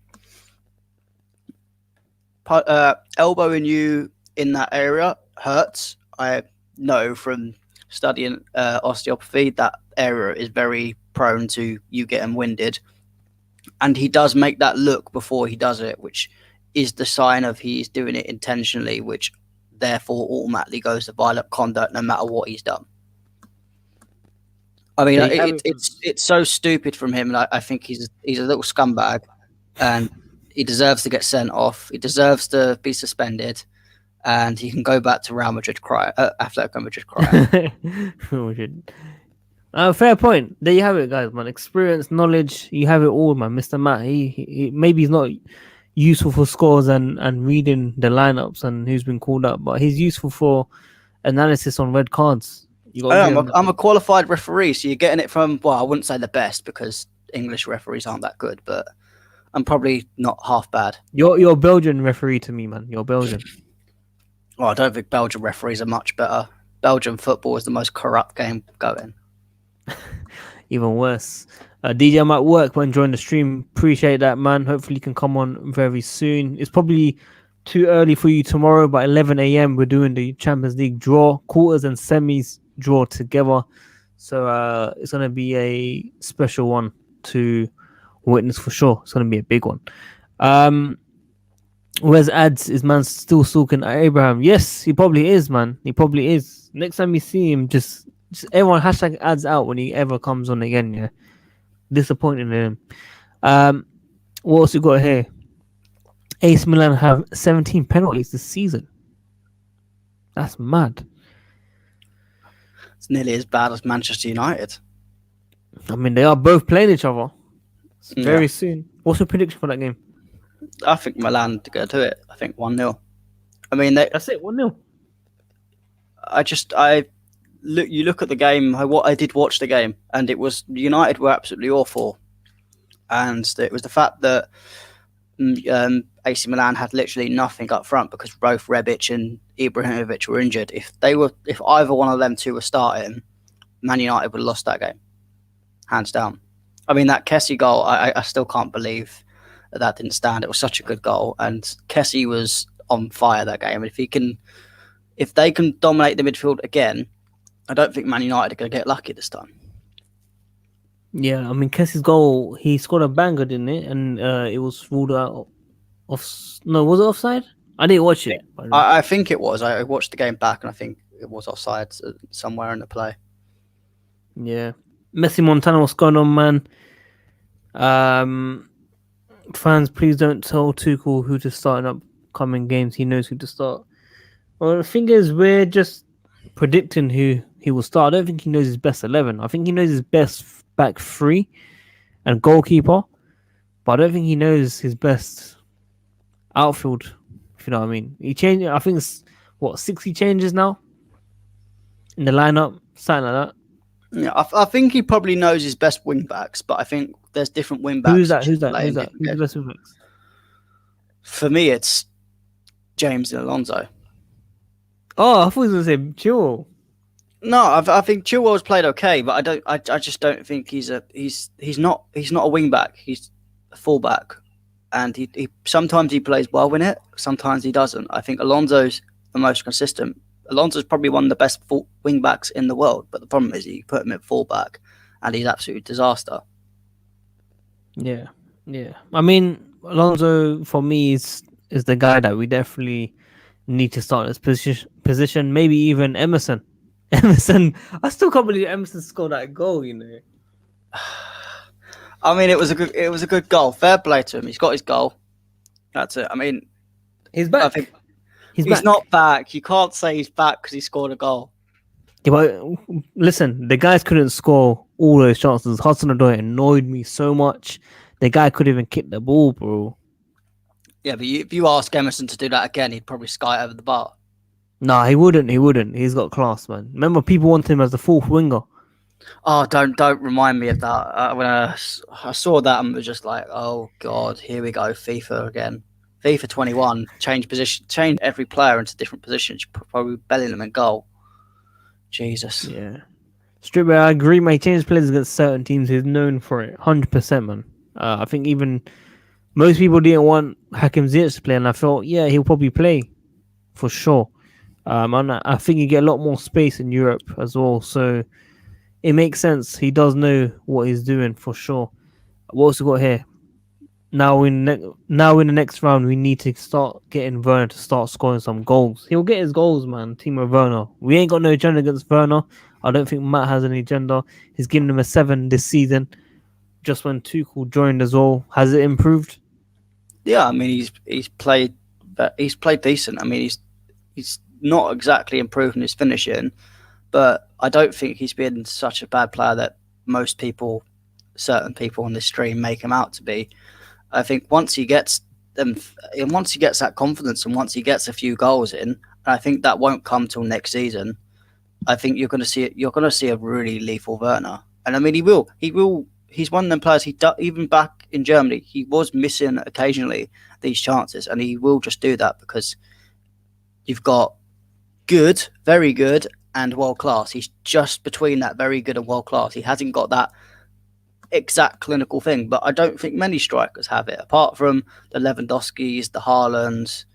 elbowing you in that area hurts. I know from studying osteopathy that area is very prone to you getting winded, and he does make that look before he does it, which is the sign of he's doing it intentionally, which therefore automatically goes to violent conduct no matter what he's done. I mean, it's so stupid from him. Like, I think he's a little scumbag, and he deserves to get sent off. He deserves to be suspended, and he can go back to Real Madrid Atletico Madrid crying. Fair point. There you have it, guys, man. Experience, knowledge, you have it all, man. Mr. Matt, he maybe he's not useful for scores and reading the lineups and who's been called up, but he's useful for analysis on red cards. You got to give him I'm a qualified referee, so you're getting it from, well, I wouldn't say the best because English referees aren't that good, but I'm probably not half bad. You're a Belgian referee to me, man. You're Belgian. Well, I don't think Belgian referees are much better. Belgian football is the most corrupt game going. Even worse. DJ, I'm at work, man. Join the stream. Appreciate that, man. Hopefully, you can come on very soon. It's probably too early for you tomorrow, but 11 a.m. we're doing the Champions League draw, quarters and semis draw together. So it's gonna be a special one to witness for sure. It's gonna be a big one. Where's ads? Is man still stalking Abraham? Yes, he probably is, man. He probably is. Next time you see him, just everyone hashtag ads out when he ever comes on again. Yeah, disappointing in him. What else we got here? AC Milan have 17 penalties this season. That's mad. It's nearly as bad as Manchester United. I mean, they are both playing each other very soon. What's your prediction for that game? I think Milan to go to it. I think 1-0. I mean, that's it, 1-0. You look at the game. I did watch the game, and it was United were absolutely awful, and it was the fact that AC Milan had literally nothing up front because both Rebic and Ibrahimovic were injured. If either one of them two were starting, Man United would have lost that game, hands down. I mean, that Kessie goal, I still can't believe that didn't stand. It was such a good goal, and Kessie was on fire that game. And if they can dominate the midfield again, I don't think Man United are going to get lucky this time. Yeah, I mean, Kessie's goal, he scored a banger, didn't it? And it was ruled out no, was it offside? I didn't watch it. I think it was. I watched the game back, and I think it was offside somewhere in the play. Yeah. Messi Montana, what's going on, man? Fans, please don't tell Tuchel who to start in upcoming games. He knows who to start. Well, the thing is, we're just predicting who he will start. I don't think he knows his best 11. I think he knows his best back three and goalkeeper, but I don't think he knows his best outfield, if you know what I mean. He changed, I think it's 60 changes now in the lineup, something like that. Yeah, I think he probably knows his best wing backs, but I think there's different wing backs. Who's that? Who's the best wing backs? For me, it's James and Alonso. Oh, I thought he was going to say Chilwell. No, I think Chilwell's played okay, but I just don't think he's not a wing back. He's a full back, and he sometimes he plays well in it, sometimes he doesn't. I think Alonso's the most consistent. Alonso's probably one of the best wing backs in the world, but the problem is you put him at full back, and he's absolute disaster. Yeah. I mean, Alonso for me is the guy that we definitely need to start in this position. Maybe even Emerson. I still can't believe Emerson scored that goal. You know. I mean, it was a good goal. Fair play to him. He's got his goal. That's it. I mean, he's back. I think he's not back. You can't say he's back because he scored a goal. Yeah, but listen, the guys couldn't score all those chances. Hudson-Odoi annoyed me so much. The guy couldn't even kick the ball, bro. Yeah, but if you ask Emerson to do that again, he'd probably sky it over the bar. Nah, he wouldn't. He's got class, man. Remember, people want him as the fourth winger. Oh, don't remind me of that. When I saw that, I was just like, oh god, here we go, FIFA again. FIFA 21, change every player into different positions. Probably Bellingham in goal. Jesus. Yeah. Strictly, I agree. He changes players against certain teams. He's known for it, 100%, man. I think even most people didn't want Hakim Ziyech to play, and I felt, yeah, he'll probably play for sure. And I think you get a lot more space in Europe as well, so it makes sense. He does know what he's doing for sure. What else we got here? Now in the next round, we need to start getting Werner to start scoring some goals. He'll get his goals, man. Timo Werner. We ain't got no agenda against Werner. I don't think Matt has any agenda. He's given him a 7 this season. Just when Tuchel joined as well, has it improved? Yeah, I mean he's played decent. I mean he's not exactly improving his finishing, but I don't think he's been such a bad player that certain people on this stream make him out to be. I think once he gets that confidence, and once he gets a few goals in, and I think that won't come till next season. I think you're going to see a really lethal Werner, and I mean he will. He's one of them players. Even back in Germany, he was missing occasionally these chances, and he will just do that because you've got good, very good, and world class. He's just between that very good and world class. He hasn't got that exact clinical thing, but I don't think many strikers have it. Apart from the Lewandowskis, the Haalands,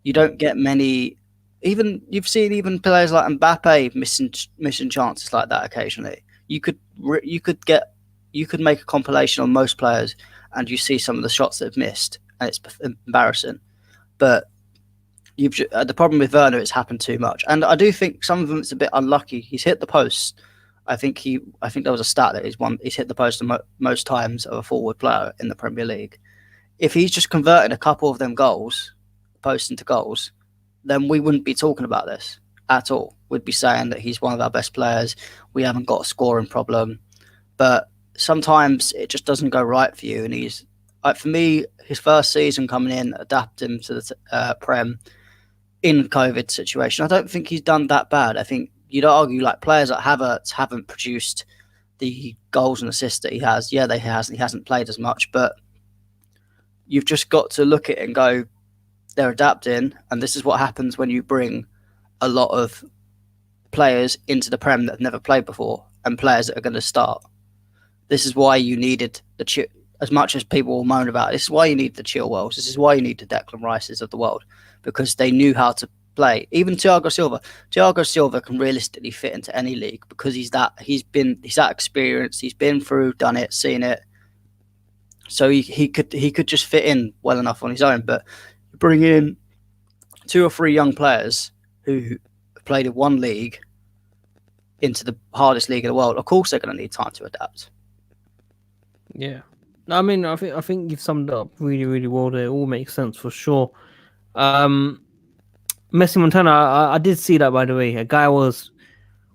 you don't get many. Even you've seen even players like Mbappe missing chances like that occasionally. You could make a compilation on most players, and you see some of the shots they've missed, and it's embarrassing. But the problem with Werner, it's happened too much, and I do think some of them it's a bit unlucky. He's hit the post. I think there was a stat that he's hit the post most times of a forward player in the Premier League. If he's just converted a couple of them goals, post into goals, then we wouldn't be talking about this at all. We'd be saying that he's one of our best players. We haven't got a scoring problem, but sometimes it just doesn't go right for you. And for me, his first season coming in, adapting to the Prem in COVID situation, I don't think he's done that bad. I think you'd argue like players like Havertz haven't produced the goals and assists that he has. Yeah, he hasn't played as much, but you've just got to look at it and go, they're adapting, and this is what happens when you bring a lot of players into the Prem that have never played before and players that are going to start. This is why you needed as much as people will moan about it, this is why you need the Chilwells. This is why you need the Declan Rices of the world, because they knew how to play. Even Thiago Silva can realistically fit into any league because he's that experienced. He's been through, done it, seen it. So he could just fit in well enough on his own. But bring in 2 or 3 young players who played in one league into the hardest league in the world. Of course, they're going to need time to adapt. Yeah, I mean, I think you've summed it up really, really well there. It all makes sense for sure. Messi Montana, I did see that, by the way. A guy was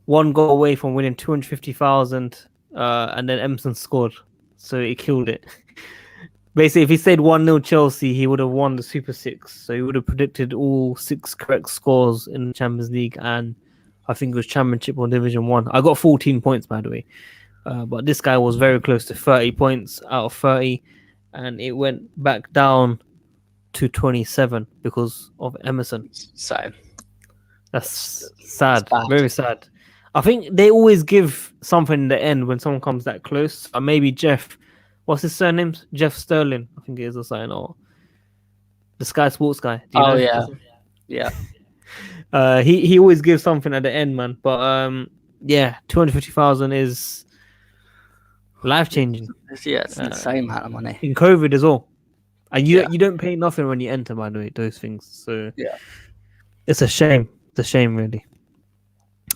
1 goal away from winning 250,000, and then Emerson scored, so he killed it. Basically, if he said 1-0 Chelsea, he would have won the Super Six. So he would have predicted all 6 correct scores in the Champions League, and I think it was Championship or Division 1. I got 14 points, by the way. But this guy was very close to 30 points out of 30, and it went back down to 27 because of Emerson. So that's sad, very sad. I think they always give something in the end when someone comes that close. Maybe Jeff, what's his surname? Jeff Sterling, I think it is, or something, or the Sky Sports guy. Do you know? Yeah. He always gives something at the end, man. But yeah, 250,000 is life changing. Yeah, it's an insane amount of money in COVID as well. And you don't pay nothing when you enter, by the way, those things. So yeah, it's a shame. It's a shame, really.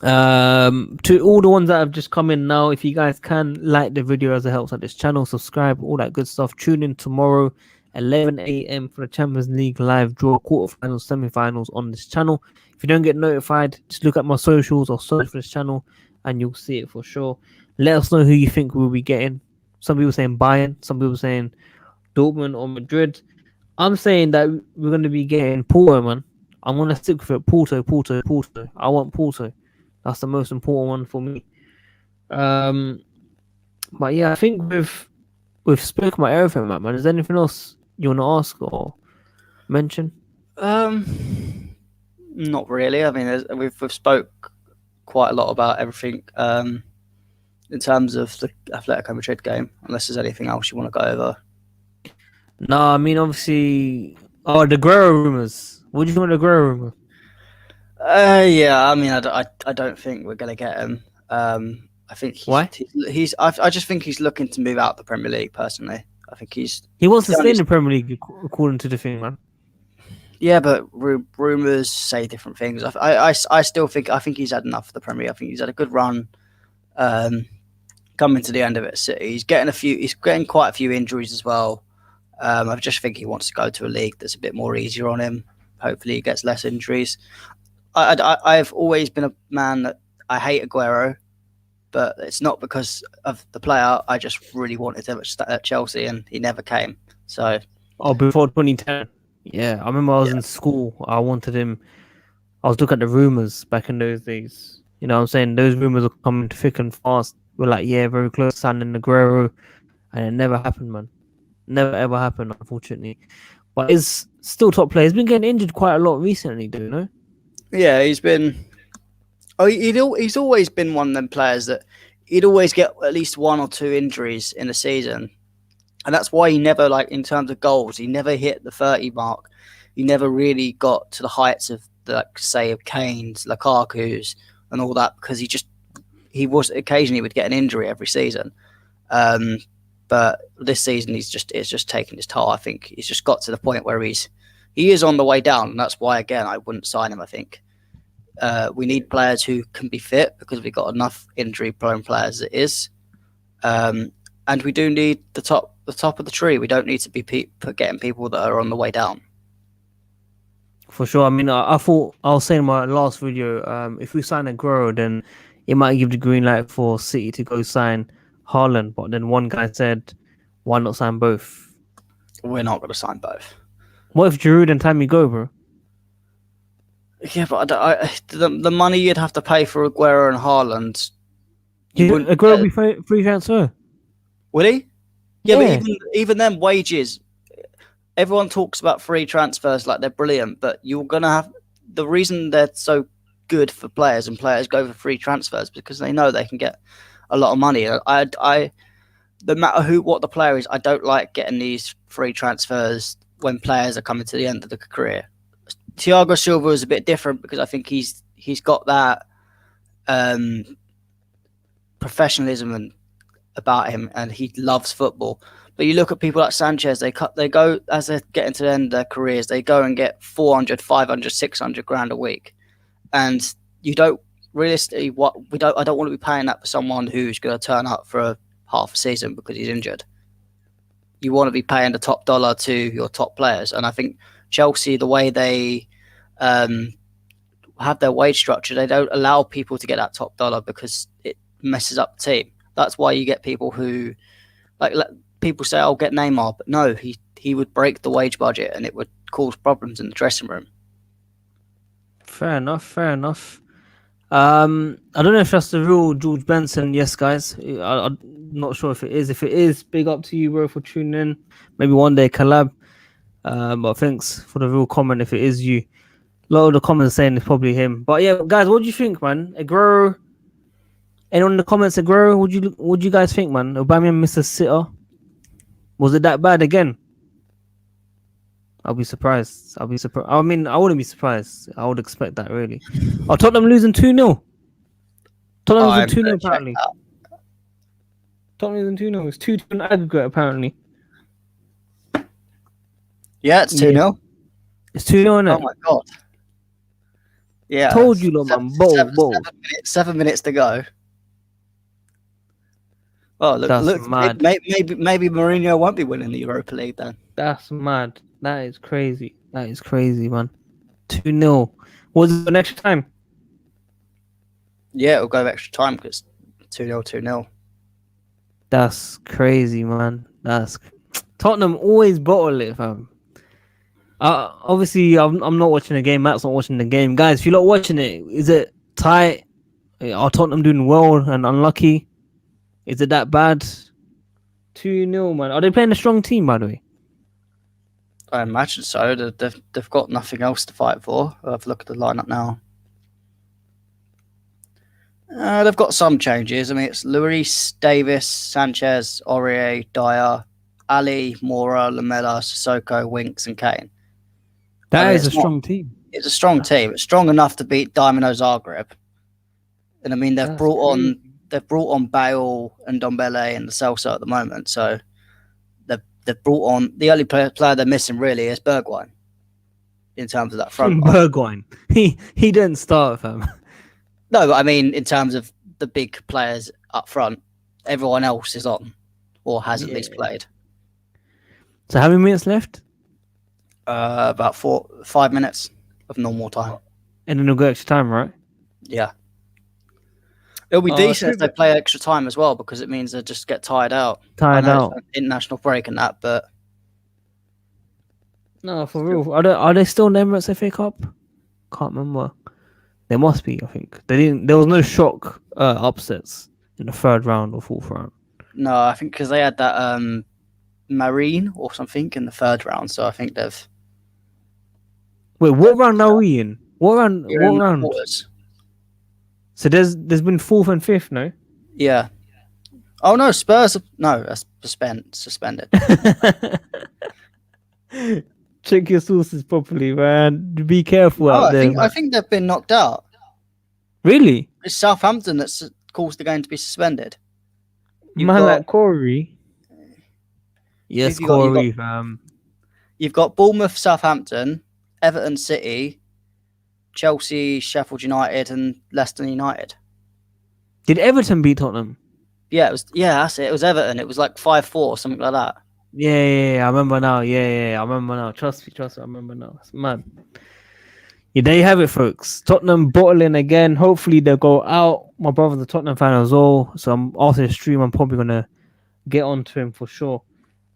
To all the ones that have just come in now, if you guys can like the video as it helps out this channel, subscribe, all that good stuff. Tune in tomorrow 11 a.m. for the Champions League live draw, quarterfinals, semi-finals on this channel. If you don't get notified, just look at my socials or search for this channel and you'll see it for sure. Let us know who you think we'll be getting. Some people saying Bayern, some people saying Dortmund or Madrid. I'm saying that we're going to be getting Porto, man. I'm going to stick with it. Porto. I want Porto. That's the most important one for me. But yeah, I think we've spoken about everything, man. Is there anything else you want to ask or mention? Not really. I mean, we've spoke quite a lot about everything in terms of the Atletico Madrid game. Unless there's anything else you want to go over. No, I mean, obviously, the Guerrero rumors. What do you think of the Guerrero rumor? Yeah, I mean, I don't think we're gonna get him. I think why? I just think he's looking to move out the Premier League. Personally, I think he wants to stay in the Premier League, according to the thing, man. Yeah, but rumors say different things. I still think he's had enough of the Premier League. I think he's had a good run. Coming to the end of it, City. He's getting quite a few injuries as well. I just think he wants to go to a league that's a bit more easier on him. Hopefully, he gets less injuries. I've always been a man that I hate Aguero, but it's not because of the player. I just really wanted him at Chelsea, and he never came. So, before 2010. Yeah, I remember I was in school. I wanted him. I was looking at the rumors back in those days. You know what I'm saying? Those rumors were coming thick and fast. We're like, yeah, very close, signing Aguero. And it never happened, man. Never ever happened, unfortunately. But he's still top player. He's been getting injured quite a lot recently, do you know? yeah, he's been. Oh, he's always been one of them players that he'd always get at least 1 or 2 injuries in a season, and that's why he never, like, in terms of goals, he never hit the 30 mark. He never really got to the heights of, like, say, of Kane's, Lukaku's, and all that, because he was occasionally would get an injury every season. But this season it's just taken his toll. I think he's just got to the point where he is on the way down, and that's why, again, I wouldn't sign him. I think we need players who can be fit, because we've got enough injury-prone players as it is, and we do need the top of the tree. We don't need to be getting people that are on the way down. For sure. I mean, I thought I was saying in my last video, if we sign Aguero, then it might give the green light for City to go sign Haaland. But then one guy said, why not sign both? We're not going to sign both. What if Giroud and Tammy go, bro? Yeah, but the money you'd have to pay for Aguero and Haaland. Aguero will be free transfer. Would he? Yeah, but even then, wages. Everyone talks about free transfers like they're brilliant, but you're going to have... The reason they're so good for players and players go for free transfers because they know they can get a lot of money. No matter what the player is, I don't like getting these free transfers when players are coming to the end of the career. Thiago Silva is a bit different because I think he's got that professionalism about him, and he loves football. But you look at people like Sanchez, they go, as they're getting to the end of their careers, they go and get 400, 500, 600 grand a week. And you don't realistically, I don't want to be paying that for someone who's going to turn up for half a season because he's injured. You want to be paying the top dollar to your top players. And I think Chelsea, the way they have their wage structure, they don't allow people to get that top dollar because it messes up the team. That's why you get people who, like people say, I'll get Neymar, but no, he would break the wage budget and it would cause problems in the dressing room. Fair enough. I don't know if that's the real George Benson. Yes, guys. I'm not sure if it is. If it is, big up to you, bro, for tuning in. Maybe one day collab. But thanks for the real comment if it is you. A lot of the comments saying it's probably him. But yeah, guys, what do you think, man? Aguero. Anyone in the comments, Aguero? What do you guys think, man? Aubameyang, Mr. Sitter. Was it that bad again? I'll be surprised. I mean, I wouldn't be surprised. I would expect that, really. Oh, Tottenham losing 2-0. Tottenham losing 2-0, apparently. Tottenham losing 2-0. It's 2-2 in aggregate, apparently. Yeah, it's 2-0. Yeah. It's 2-0, isn't it? Oh, my God. Yeah. Told you, lot, man. Bold. 7 minutes to go. Oh, look, mad. Maybe Mourinho won't be winning the Europa League then. That's mad. That is crazy, man. 2-0. Was it an extra time? Yeah, it'll go extra time because 2-0. That's crazy, man. Tottenham always bottle it, fam. Obviously, I'm not watching the game. Matt's not watching the game. Guys, if you're not watching it, is it tight? Are Tottenham doing well and unlucky? Is it that bad? 2-0, man. Are they playing a strong team, by the way? I imagine so. They've got nothing else to fight for. I'll have a look at the lineup now. They've got some changes. I mean, it's Luis, Davis, Sanchez, Aurier, Dyer, Ali, Mora, Lamela, Sissoko, Winks, and Kane. That is a strong team. It's a strong team. It's strong enough to beat Dynamo Zagreb. And I mean, they've brought on Bale and Ndombele and the Celso at the moment. So they've brought on the only player they're missing really is Bergwijn in terms of that front line. Bergwijn, he didn't start, fam. No, but I mean in terms of the big players up front, everyone else is on or has at least played. So how many minutes left? About 5 minutes of normal time. And then it'll go extra time, right? Yeah. It'll be decent if they play extra time as well, because it means they just get tired out. I know it's an international break and that, but no, for real. Are they still in the Emirates FA Cup? Can't remember. They must be. I think they didn't. There was no shock upsets in the third round or fourth round. No, I think because they had that Marine or something in the third round, so I think they've. Wait, what round are we in? What round? What round? Quarters. So there's been fourth and fifth, no? Yeah. Oh no, Spurs. No, that's suspended. Check your sources properly, man. Be careful out there. I think they've been knocked out. Really? It's Southampton that's caused the game to be suspended. Like Corey. Yes, Corey. You've got Bournemouth, Southampton, Everton, City, Chelsea, Sheffield United, and Leicester United. Did Everton beat Tottenham? Yeah, it was. Yeah, that's it. It was Everton. It was like 5-4, something like that. Yeah, I remember now. Yeah, I remember now. Trust me, I remember now. It's mad. Yeah, there you have it, folks. Tottenham bottling again. Hopefully they'll go out. My brother's a Tottenham fan as well, so after the stream, I'm probably gonna get onto him for sure.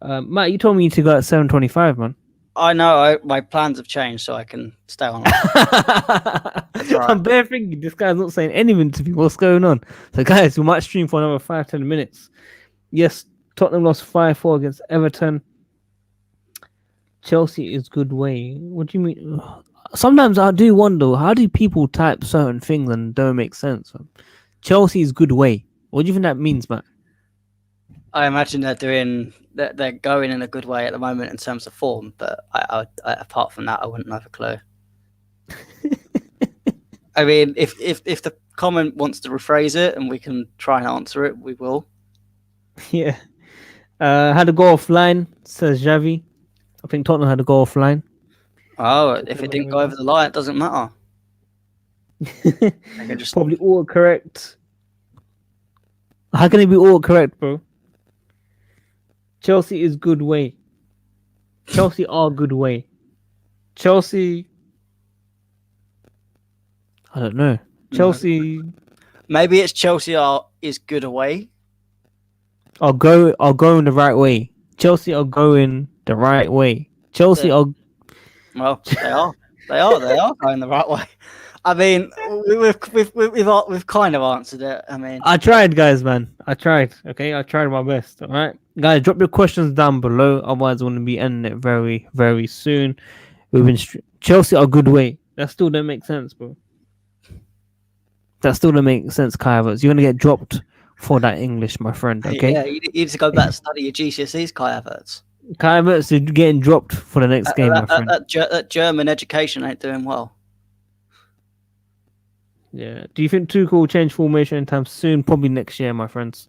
Matt, you told me to go at 7:25, man. I know. My plans have changed, so I can stay on. Right. I'm bare thinking this guy's not saying anything to me. What's going on? So, guys, we might stream for another 5-10 minutes. Yes. Tottenham lost 5-4 against Everton. Chelsea is good way. What do you mean? Sometimes I do wonder, how do people type certain things and don't make sense? Chelsea is good way. What do you think that means, Matt? I imagine they're going in a good way at the moment in terms of form, but I apart from that, I wouldn't have a clue. I mean, if the comment wants to rephrase it and we can try and answer it, we will. Yeah. Had to go offline, says Xavi. I think Tottenham had to go offline. Oh, if it didn't go over the line, it doesn't matter. Just... Probably autocorrect. How can it be autocorrect, bro? Chelsea is good way. Chelsea are good way. Chelsea... I don't know. Chelsea... Maybe it's Chelsea is good away. Are going the right way. Chelsea are going the right way. Chelsea are. Well, they are. They are going the right way. I mean, we've kind of answered it. I mean, I tried, guys, man. I tried. Okay, I tried my best. All right, guys, drop your questions down below. Otherwise, we're gonna be ending it very, very soon. Chelsea are good way. That still don't make sense, bro. That still don't make sense, Kai Havertz. You're gonna get dropped for that English, my friend. Okay. Yeah, you need to go back and study your GCSEs, Kai Havertz. Kai Havertz is getting dropped for the next game, my friend. That German education ain't doing well. Yeah. Do you think Tuchel will change formation anytime soon? Probably next year, my friends.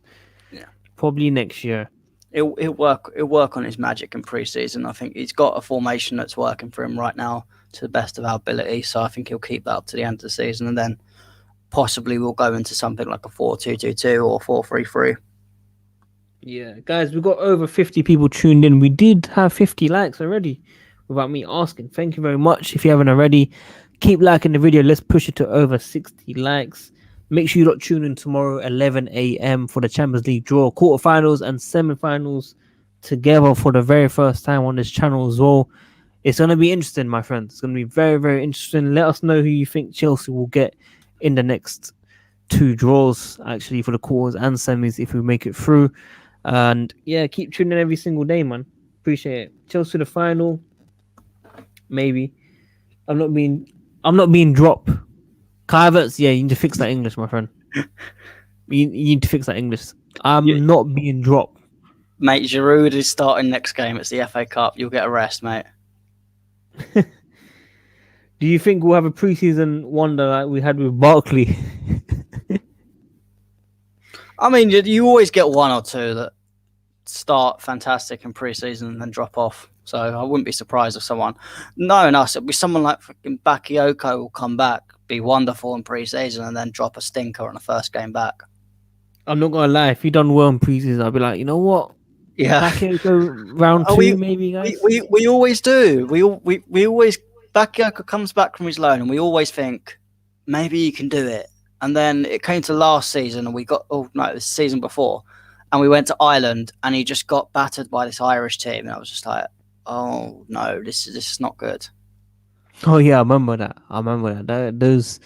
Yeah. Probably next year. He'll work on his magic in pre-season. I think he's got a formation that's working for him right now to the best of our ability. So I think he'll keep that up to the end of the season, and then possibly we'll go into something like a 4-2-2-2 or 4-3-3. Yeah, guys, we've got over 50 people tuned in. We did have 50 likes already without me asking. Thank you very much. If you haven't already, keep liking the video. Let's push it to over 60 likes. Make sure you don't tune in tomorrow, 11 a.m. for the Champions League draw, quarterfinals and semi-finals together for the very first time on this channel as well. It's going to be interesting, my friends. It's going to be very, very interesting. Let us know who you think Chelsea will get in the next two draws, actually, for the quarters and semis if we make it through. And yeah, keep tuning in every single day, man. Appreciate it. Chelsea to the final, maybe. I'm not being dropped. Kai Havertz, yeah, you need to fix that English, my friend. You need to fix that English. I'm not being dropped. Mate, Giroud is starting next game. It's the FA Cup. You'll get a rest, mate. Do you think we'll have a preseason wonder like we had with Barkley? I mean, you always get one or two that start fantastic in preseason and then drop off. So I wouldn't be surprised if someone, knowing us, it'd be someone like fucking Bakayoko will come back, be wonderful in preseason, and then drop a stinker on the first game back. I'm not gonna lie, if he done well in preseason, I'll be like, you know what? Yeah, Bakayoko round two, maybe, guys. We always do. We always Bakayoko comes back from his loan, and we always think maybe he can do it. And then it came to last season, and we got the season before, and we went to Ireland, and he just got battered by this Irish team, and I was just like, oh no, this is not good. Oh yeah, I remember that. Those.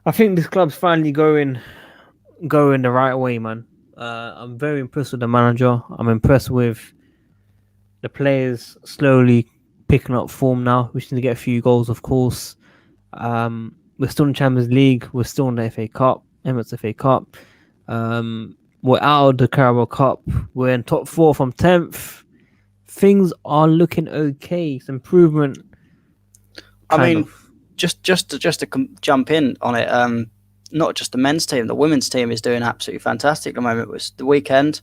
I think this club's finally going the right way, man. I'm very impressed with the manager. I'm impressed with the players slowly picking up form now. We just need to get a few goals, of course. We're still in Champions League. We're still in the FA Cup, Emirates FA Cup. We're out of the Carabao Cup. We're in top 4 from 10th. Things are looking okay. It's improvement. Just to jump in on it. Not just the men's team, the women's team is doing absolutely fantastic at the moment. It was the weekend,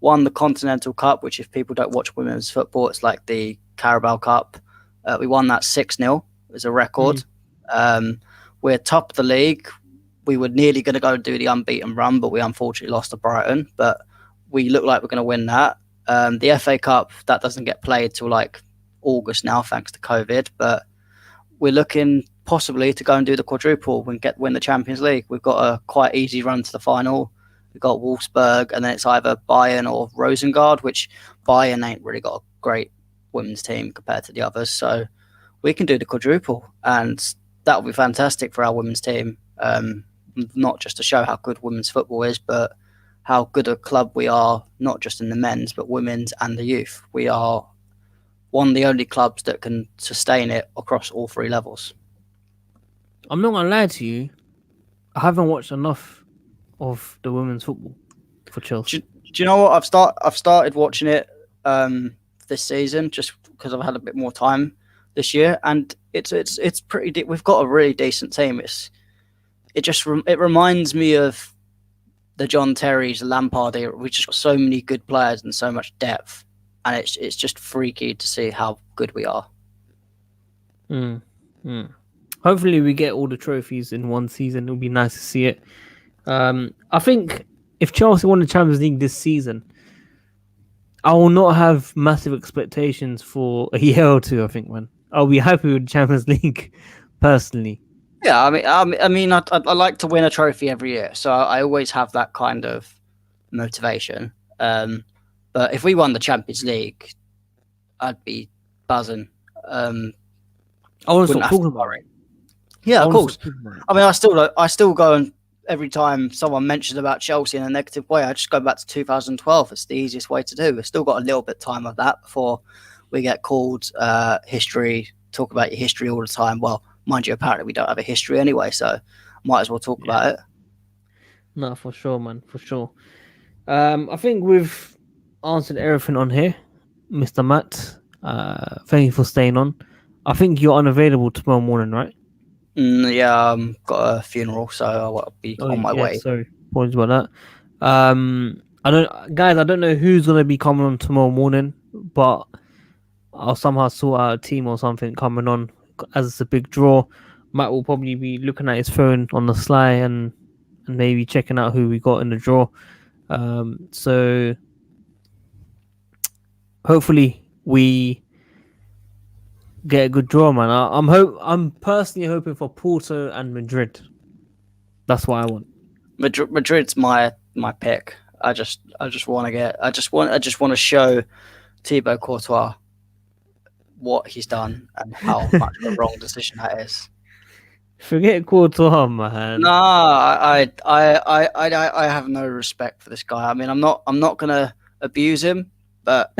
won the Continental Cup, which if people don't watch women's football, it's like the Carabao Cup. We won that 6-0 as a record. We're top of the league. We were nearly going to go and do the unbeaten run, but we unfortunately lost to Brighton. But we look like we're going to win that. The FA Cup, that doesn't get played till like August now, thanks to COVID. But we're looking possibly to go and do the quadruple and win the Champions League. We've got a quite easy run to the final. We've got Wolfsburg, and then it's either Bayern or Rosengard, which Bayern ain't really got a great women's team compared to the others. So we can do the quadruple, and that will be fantastic for our women's team. Not just to show how good women's football is, but how good a club we are, not just in the men's, but women's and the youth. We are one of the only clubs that can sustain it across all 3 levels. I'm not gonna lie to you, I haven't watched enough of the women's football for Chelsea. Do you know what? I've started watching it this season just because I've had a bit more time this year, and it's pretty. We've got a really decent team. It reminds me of the John Terry's Lampard era. We just got so many good players and so much depth, and it's just freaky to see how good we are. Hopefully we get all the trophies in one season. It'll be nice to see it. I think if Chelsea won the Champions League this season, I will not have massive expectations for a year or two. I think, man, I'll be happy with the Champions League personally. Yeah, I mean, I like to win a trophy every year, so I always have that kind of motivation. But if we won the Champions League, I'd be buzzing. I want to stop talking about it. Yeah, of course. I mean, I still go, and every time someone mentions about Chelsea in a negative way, I just go back to 2012. It's the easiest way to do. We've still got a little bit of time of that before we get called history. Talk about your history all the time. Well, mind you, apparently we don't have a history anyway, so might as well talk about it. No, for sure, man, for sure. I think we've answered everything on here, Mr. Matt. Thank you for staying on. I think you're unavailable tomorrow morning, right? Yeah, got a funeral, so I'll be on my way. Sorry, apologies about that. I don't know who's gonna be coming on tomorrow morning, but I'll somehow sort out a team or something coming on, as it's a big draw. Matt will probably be looking at his phone on the sly and maybe checking out who we got in the draw. So hopefully we get a good draw, man. I'm personally hoping for Porto and Madrid. That's what I want. Madrid's my pick. I just want to show Thibaut Courtois what he's done and how much of a wrong decision that is. Forget Courtois, man. No, I have no respect for this guy. I mean, I'm not gonna abuse him, but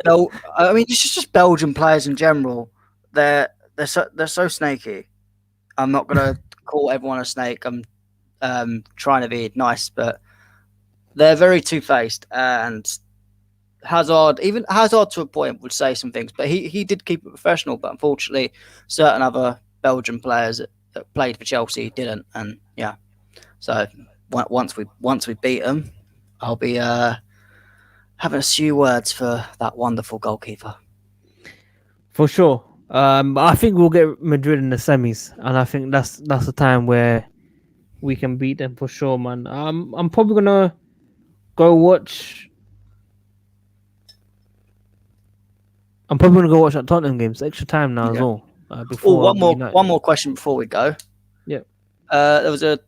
no, I mean, it's just Belgian players in general. They're so snaky. I'm not gonna call everyone a snake. I'm trying to be nice, but they're very two-faced. And Hazard to a point would say some things, but he did keep it professional. But unfortunately, certain other Belgian players that played for Chelsea didn't. And yeah, so once we beat them, I'll be having a few words for that wonderful goalkeeper. For sure. I think we'll get Madrid in the semis, and I think that's the time where we can beat them for sure, man. I'm probably gonna go watch. I'm probably gonna go watch that Tottenham games. Extra time now as well. One more question before we go. There was a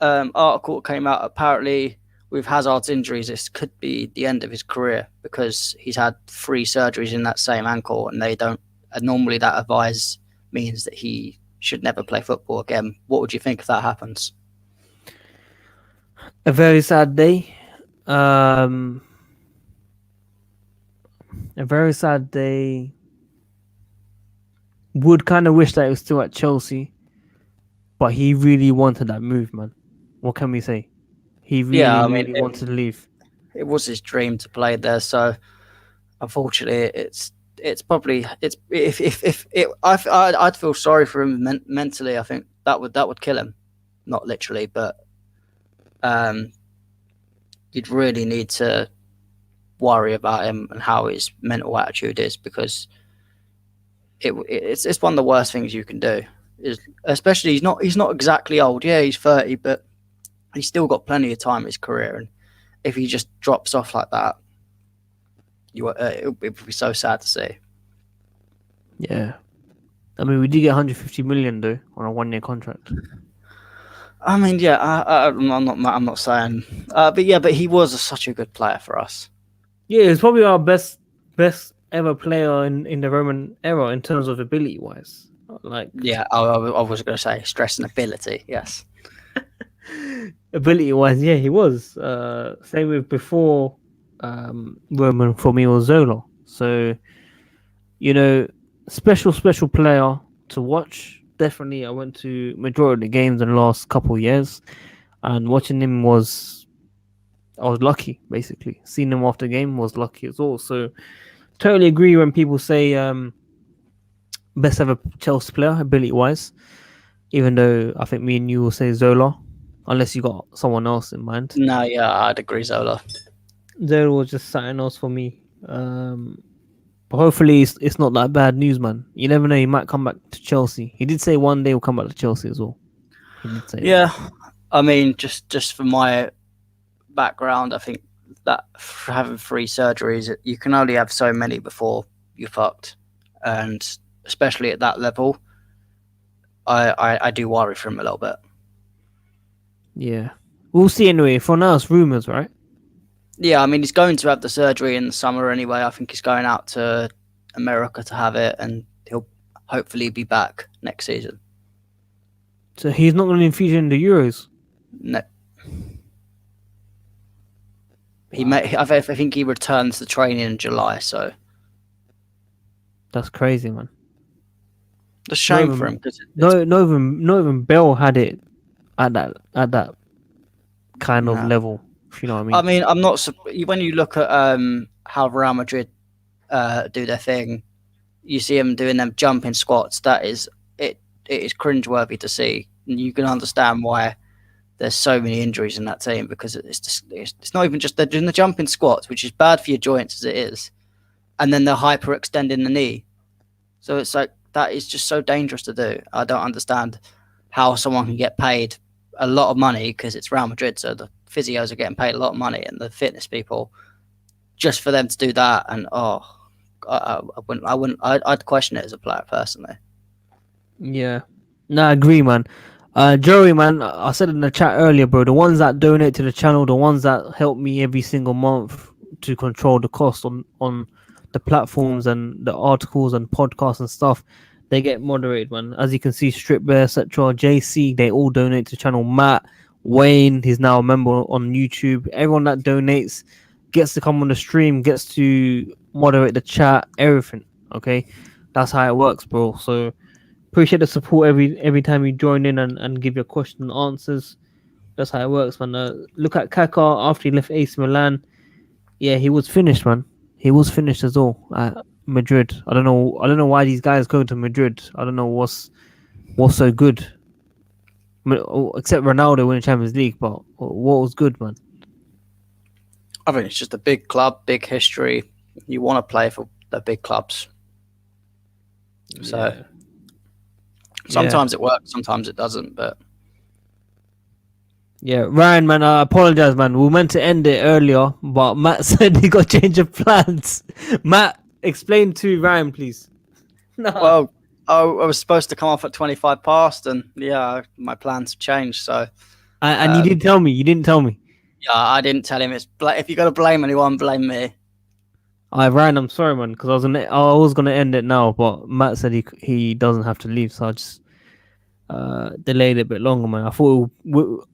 article that came out. Apparently, with Hazard's injuries, this could be the end of his career because he's had 3 surgeries in that same ankle, and they don't. And normally, that advice means that he should never play football again. What would you think if that happens? A very sad day. A very sad day. Would kind of wish that he was still at Chelsea, but he really wanted that move, man. What can we say? He really wanted to leave. It was his dream to play there, so unfortunately, it's probably if I'd feel sorry for him mentally. I think that would kill him, not literally, but you'd really need to worry about him and how his mental attitude is, because it's one of the worst things you can do. Especially he's not exactly old. Yeah, he's 30, but he's still got plenty of time in his career. And if he just drops off like that, it would be so sad to see. Yeah, I mean, we did get 150 million though on a 1-year contract. I mean, yeah, I'm not saying, but he was such a good player for us. Yeah, he's probably our best ever player in the Roman era in terms of ability wise. Like, yeah, I was going to say stress and ability. Yes, ability wise, yeah, he was. Same with before Roman for me was Zola. So, special player to watch. Definitely, I went to majority of the games in the last couple of years, and watching him I was lucky. Basically, seeing him after the game was lucky as well. So, totally agree when people say best ever Chelsea player ability wise. Even though I think me and you will say Zola, unless you got someone else in mind. No, yeah, I'd agree Zola. Zola was just something else for me. But hopefully it's not that bad news, man. You never know, he might come back to Chelsea. He did say one day he'll come back to Chelsea as well. He did say that. I mean, just for my background, I think that for having 3 surgeries, you can only have so many before you're fucked. And especially at that level, I do worry for him a little bit. Yeah. We'll see anyway. For now, it's rumours, right? Yeah, I mean, he's going to have the surgery in the summer anyway. I think he's going out to America to have it, and he'll hopefully be back next season. So he's not going to be featured in the Euros? No. I think he returns to training in July, so... That's crazy, man. It's a shame for him. Not even Bell had it at that kind of level. If you know what I mean. I mean, I'm not. When you look at how Real Madrid do their thing, you see them doing them jumping squats. That is it. It is cringeworthy to see, and you can understand why there's so many injuries in that team, because it's not even just they're doing the jumping squats, which is bad for your joints as it is, and then they're hyperextending the knee. So it's like that is just so dangerous to do. I don't understand how someone can get paid a lot of money, because it's Real Madrid, so the physios are getting paid a lot of money, and the fitness people, just for them to do that. And I'd question it as a player personally. Yeah, no, I agree, man. Joey, man, I said in the chat earlier, bro, the ones that donate to the channel, the ones that help me every single month to control the cost on the platforms and the articles and podcasts and stuff, they get moderated, man. As you can see, Strip Bear, etc., JC, they all donate to the channel. Matt, Wayne, he's now a member on YouTube. Everyone that donates gets to come on the stream, gets to moderate the chat, everything. Okay, that's how it works, bro. So appreciate the support every time you join in and give your question and answers. That's how it works, man. Look at Kaká after he left AC Milan. Yeah, he was finished, man. He was finished as well at Madrid. I don't know why these guys go to Madrid. I don't know what's so good. Except Ronaldo winning Champions League, but what was good, man? I think it's just a big club, big history. You want to play for the big clubs. So sometimes it works, sometimes it doesn't. But yeah, Ryan, man, I apologize, man. We were meant to end it earlier, but Matt said he got change of plans. Matt, explain to Ryan, please. No. Well, I was supposed to come off at 25 past, and yeah, my plans have changed. So, And you didn't tell me. You didn't tell me. yeah, I didn't tell him. If you got to blame anyone, blame me. Ryan, I'm sorry, man, because I was gonna end it now, but Matt said he doesn't have to leave, so I just delayed it a bit longer, man. I thought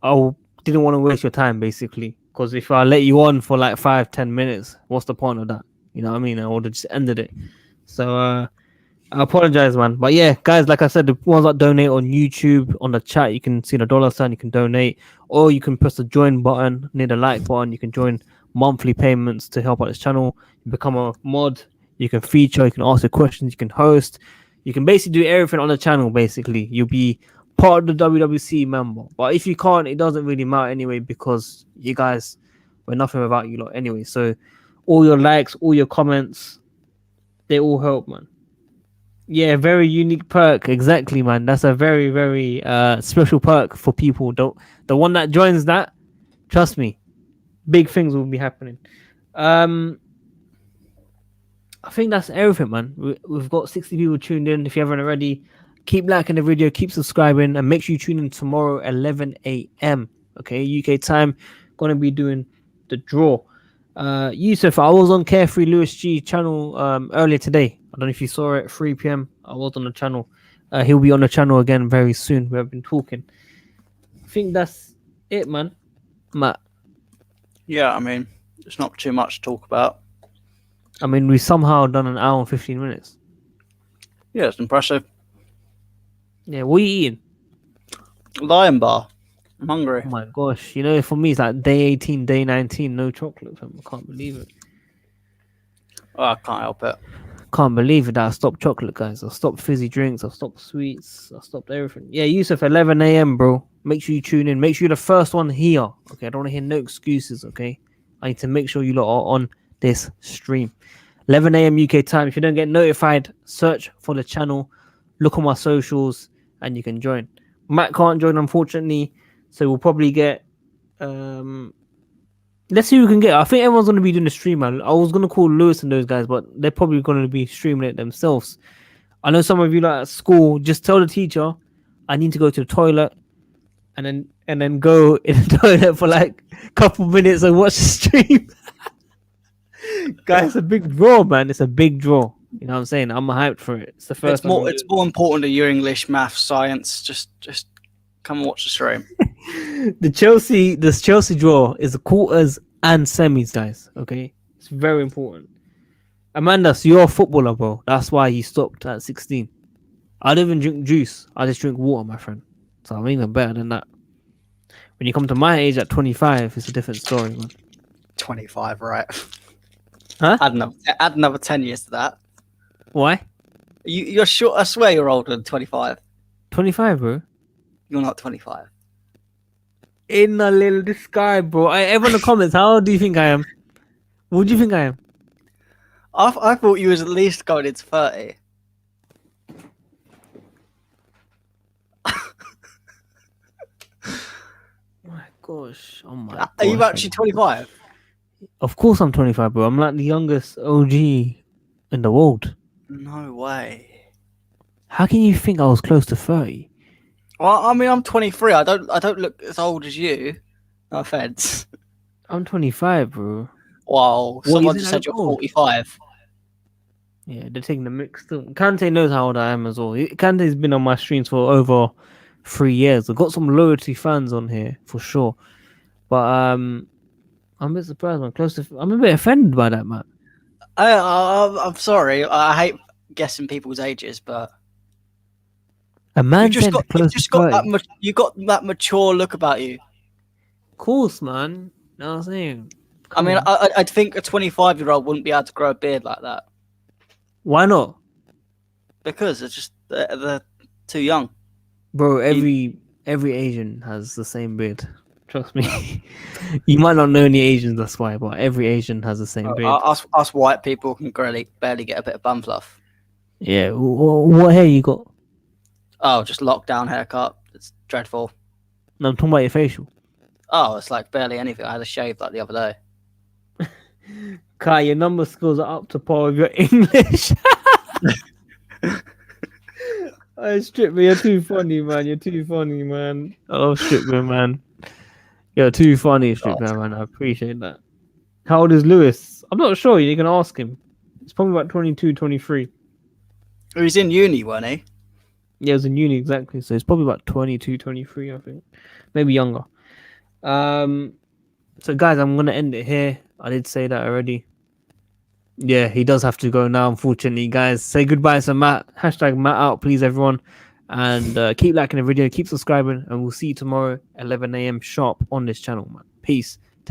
I didn't want to waste your time, basically, because if I let you on for like 5-10 minutes, what's the point of that? You know what I mean? I would have just ended it. So I apologize, man. But yeah, guys, like I said, the ones that donate on YouTube, on the chat, you can see the $sign, you can donate, or you can press the join button near the like button. You can join monthly payments to help out this channel. You become a mod, you can feature, you can ask your questions, you can host, you can basically do everything on the channel. Basically, you'll be part of the WWC member. But if you can't, it doesn't really matter anyway, because you guys, we're nothing without you lot anyway. So all your likes, all your comments, they all help, man. Yeah, very unique perk. Exactly, man. That's a very, very special perk for people. The one that joins that, trust me, big things will be happening. I think that's everything, man. We've got 60 people tuned in. If you haven't already, keep liking the video, keep subscribing, and make sure you tune in tomorrow 11 a.m. Okay, UK time. Gonna be doing the draw. Yusuf, I was on Carefreelewis G channel earlier today. I don't know if you saw it, 3 p.m. I was on the channel. He'll be on the channel again very soon. We have been talking. I think that's it, man. Matt. Yeah, I mean, there's not too much to talk about. I mean, we somehow done an hour and 15 minutes. Yeah, it's impressive. Yeah, what are you eating? Lion bar. I'm hungry. Oh my gosh. You know, for me, it's like day 18, day 19, no chocolate. Fam. I can't believe it. Oh, I can't help it. Can't believe it that I stopped chocolate, guys. I stopped fizzy drinks. I stopped sweets. I stopped everything. Yeah, Yusuf, 11 a.m., bro. Make sure you tune in. Make sure you're the first one here. Okay, I don't want to hear no excuses, okay? I need to make sure you lot are on this stream. 11 a.m. UK time. If you don't get notified, search for the channel. Look on my socials, and you can join. Matt can't join, unfortunately, so we'll probably get... Let's see who we can get. I think everyone's going to be doing the stream, man. I was going to call Lewis and those guys, but they're probably going to be streaming it themselves. I know some of you like at school, just tell the teacher, I need to go to the toilet, and then go in the toilet for like a couple minutes and watch the stream. Guys, it's a big draw, man. It's a big draw. You know what I'm saying? I'm hyped for it. It's the first. It's more important to your English, math, science. Just come and watch the stream. This Chelsea draw is the quarters and semis, guys. Okay, it's very important. Amanda, so you're a footballer, bro. That's why you stopped at 16. I don't even drink juice. I just drink water, my friend. So I'm even better than that. When you come to my age at 25, it's a different story, man. 25, right? Huh? Add another 10 years to that. Why? You're sure? I swear you're older than 25. 25, bro. You're not 25. In a little this guy, bro. Everyone in the comments, how old do you think I am? What do you think I am? I thought you was at least going into 30. My gosh. Oh my Are you actually 25? Of course I'm 25, bro. I'm like the youngest OG in the world. No way. How can you think I was close to 30? Well, I mean, I'm 23. I don't look as old as you. No offense. I'm 25, bro. Wow. Someone just said you're 45. Yeah, they're taking the mix too. Kante knows how old I am as well. Kante's been on my streams for over 3 years. I've got some loyalty fans on here for sure. But I'm a bit surprised, man. I'm a bit offended by that, man. I'm sorry. I hate guessing people's ages, but a man you got that mature look about you. Of course, man. You know what I'm saying? I'd think a 25-year-old wouldn't be able to grow a beard like that. Why not? Because it's just they're too young. Bro, every Asian has the same beard. Trust me. You might not know any Asians, that's why, but every Asian has the same beard. Us white people can barely get a bit of bum fluff. Yeah, what hair you got? Oh, just lockdown haircut. It's dreadful. No, I'm talking about your facial. Oh, it's like barely anything. I had a shave like the other day. Kai, your number skills are up to par with your English. Stripper, you're too funny, man. You're too funny, man. I love Stripper, man. You're too funny, Stripper, man. I appreciate that. How old is Lewis? I'm not sure. You can ask him. It's probably about 22, 23. He was in uni, wasn't he? Yeah, it was in uni, exactly. So it's probably about 22, 23, I think. Maybe younger. So, guys, I'm going to end it here. I did say that already. Yeah, he does have to go now, unfortunately, guys. Say goodbye to Matt. Hashtag Matt out, please, everyone. And keep liking the video, keep subscribing, and we'll see you tomorrow, 11 a.m. sharp on this channel, man. Peace.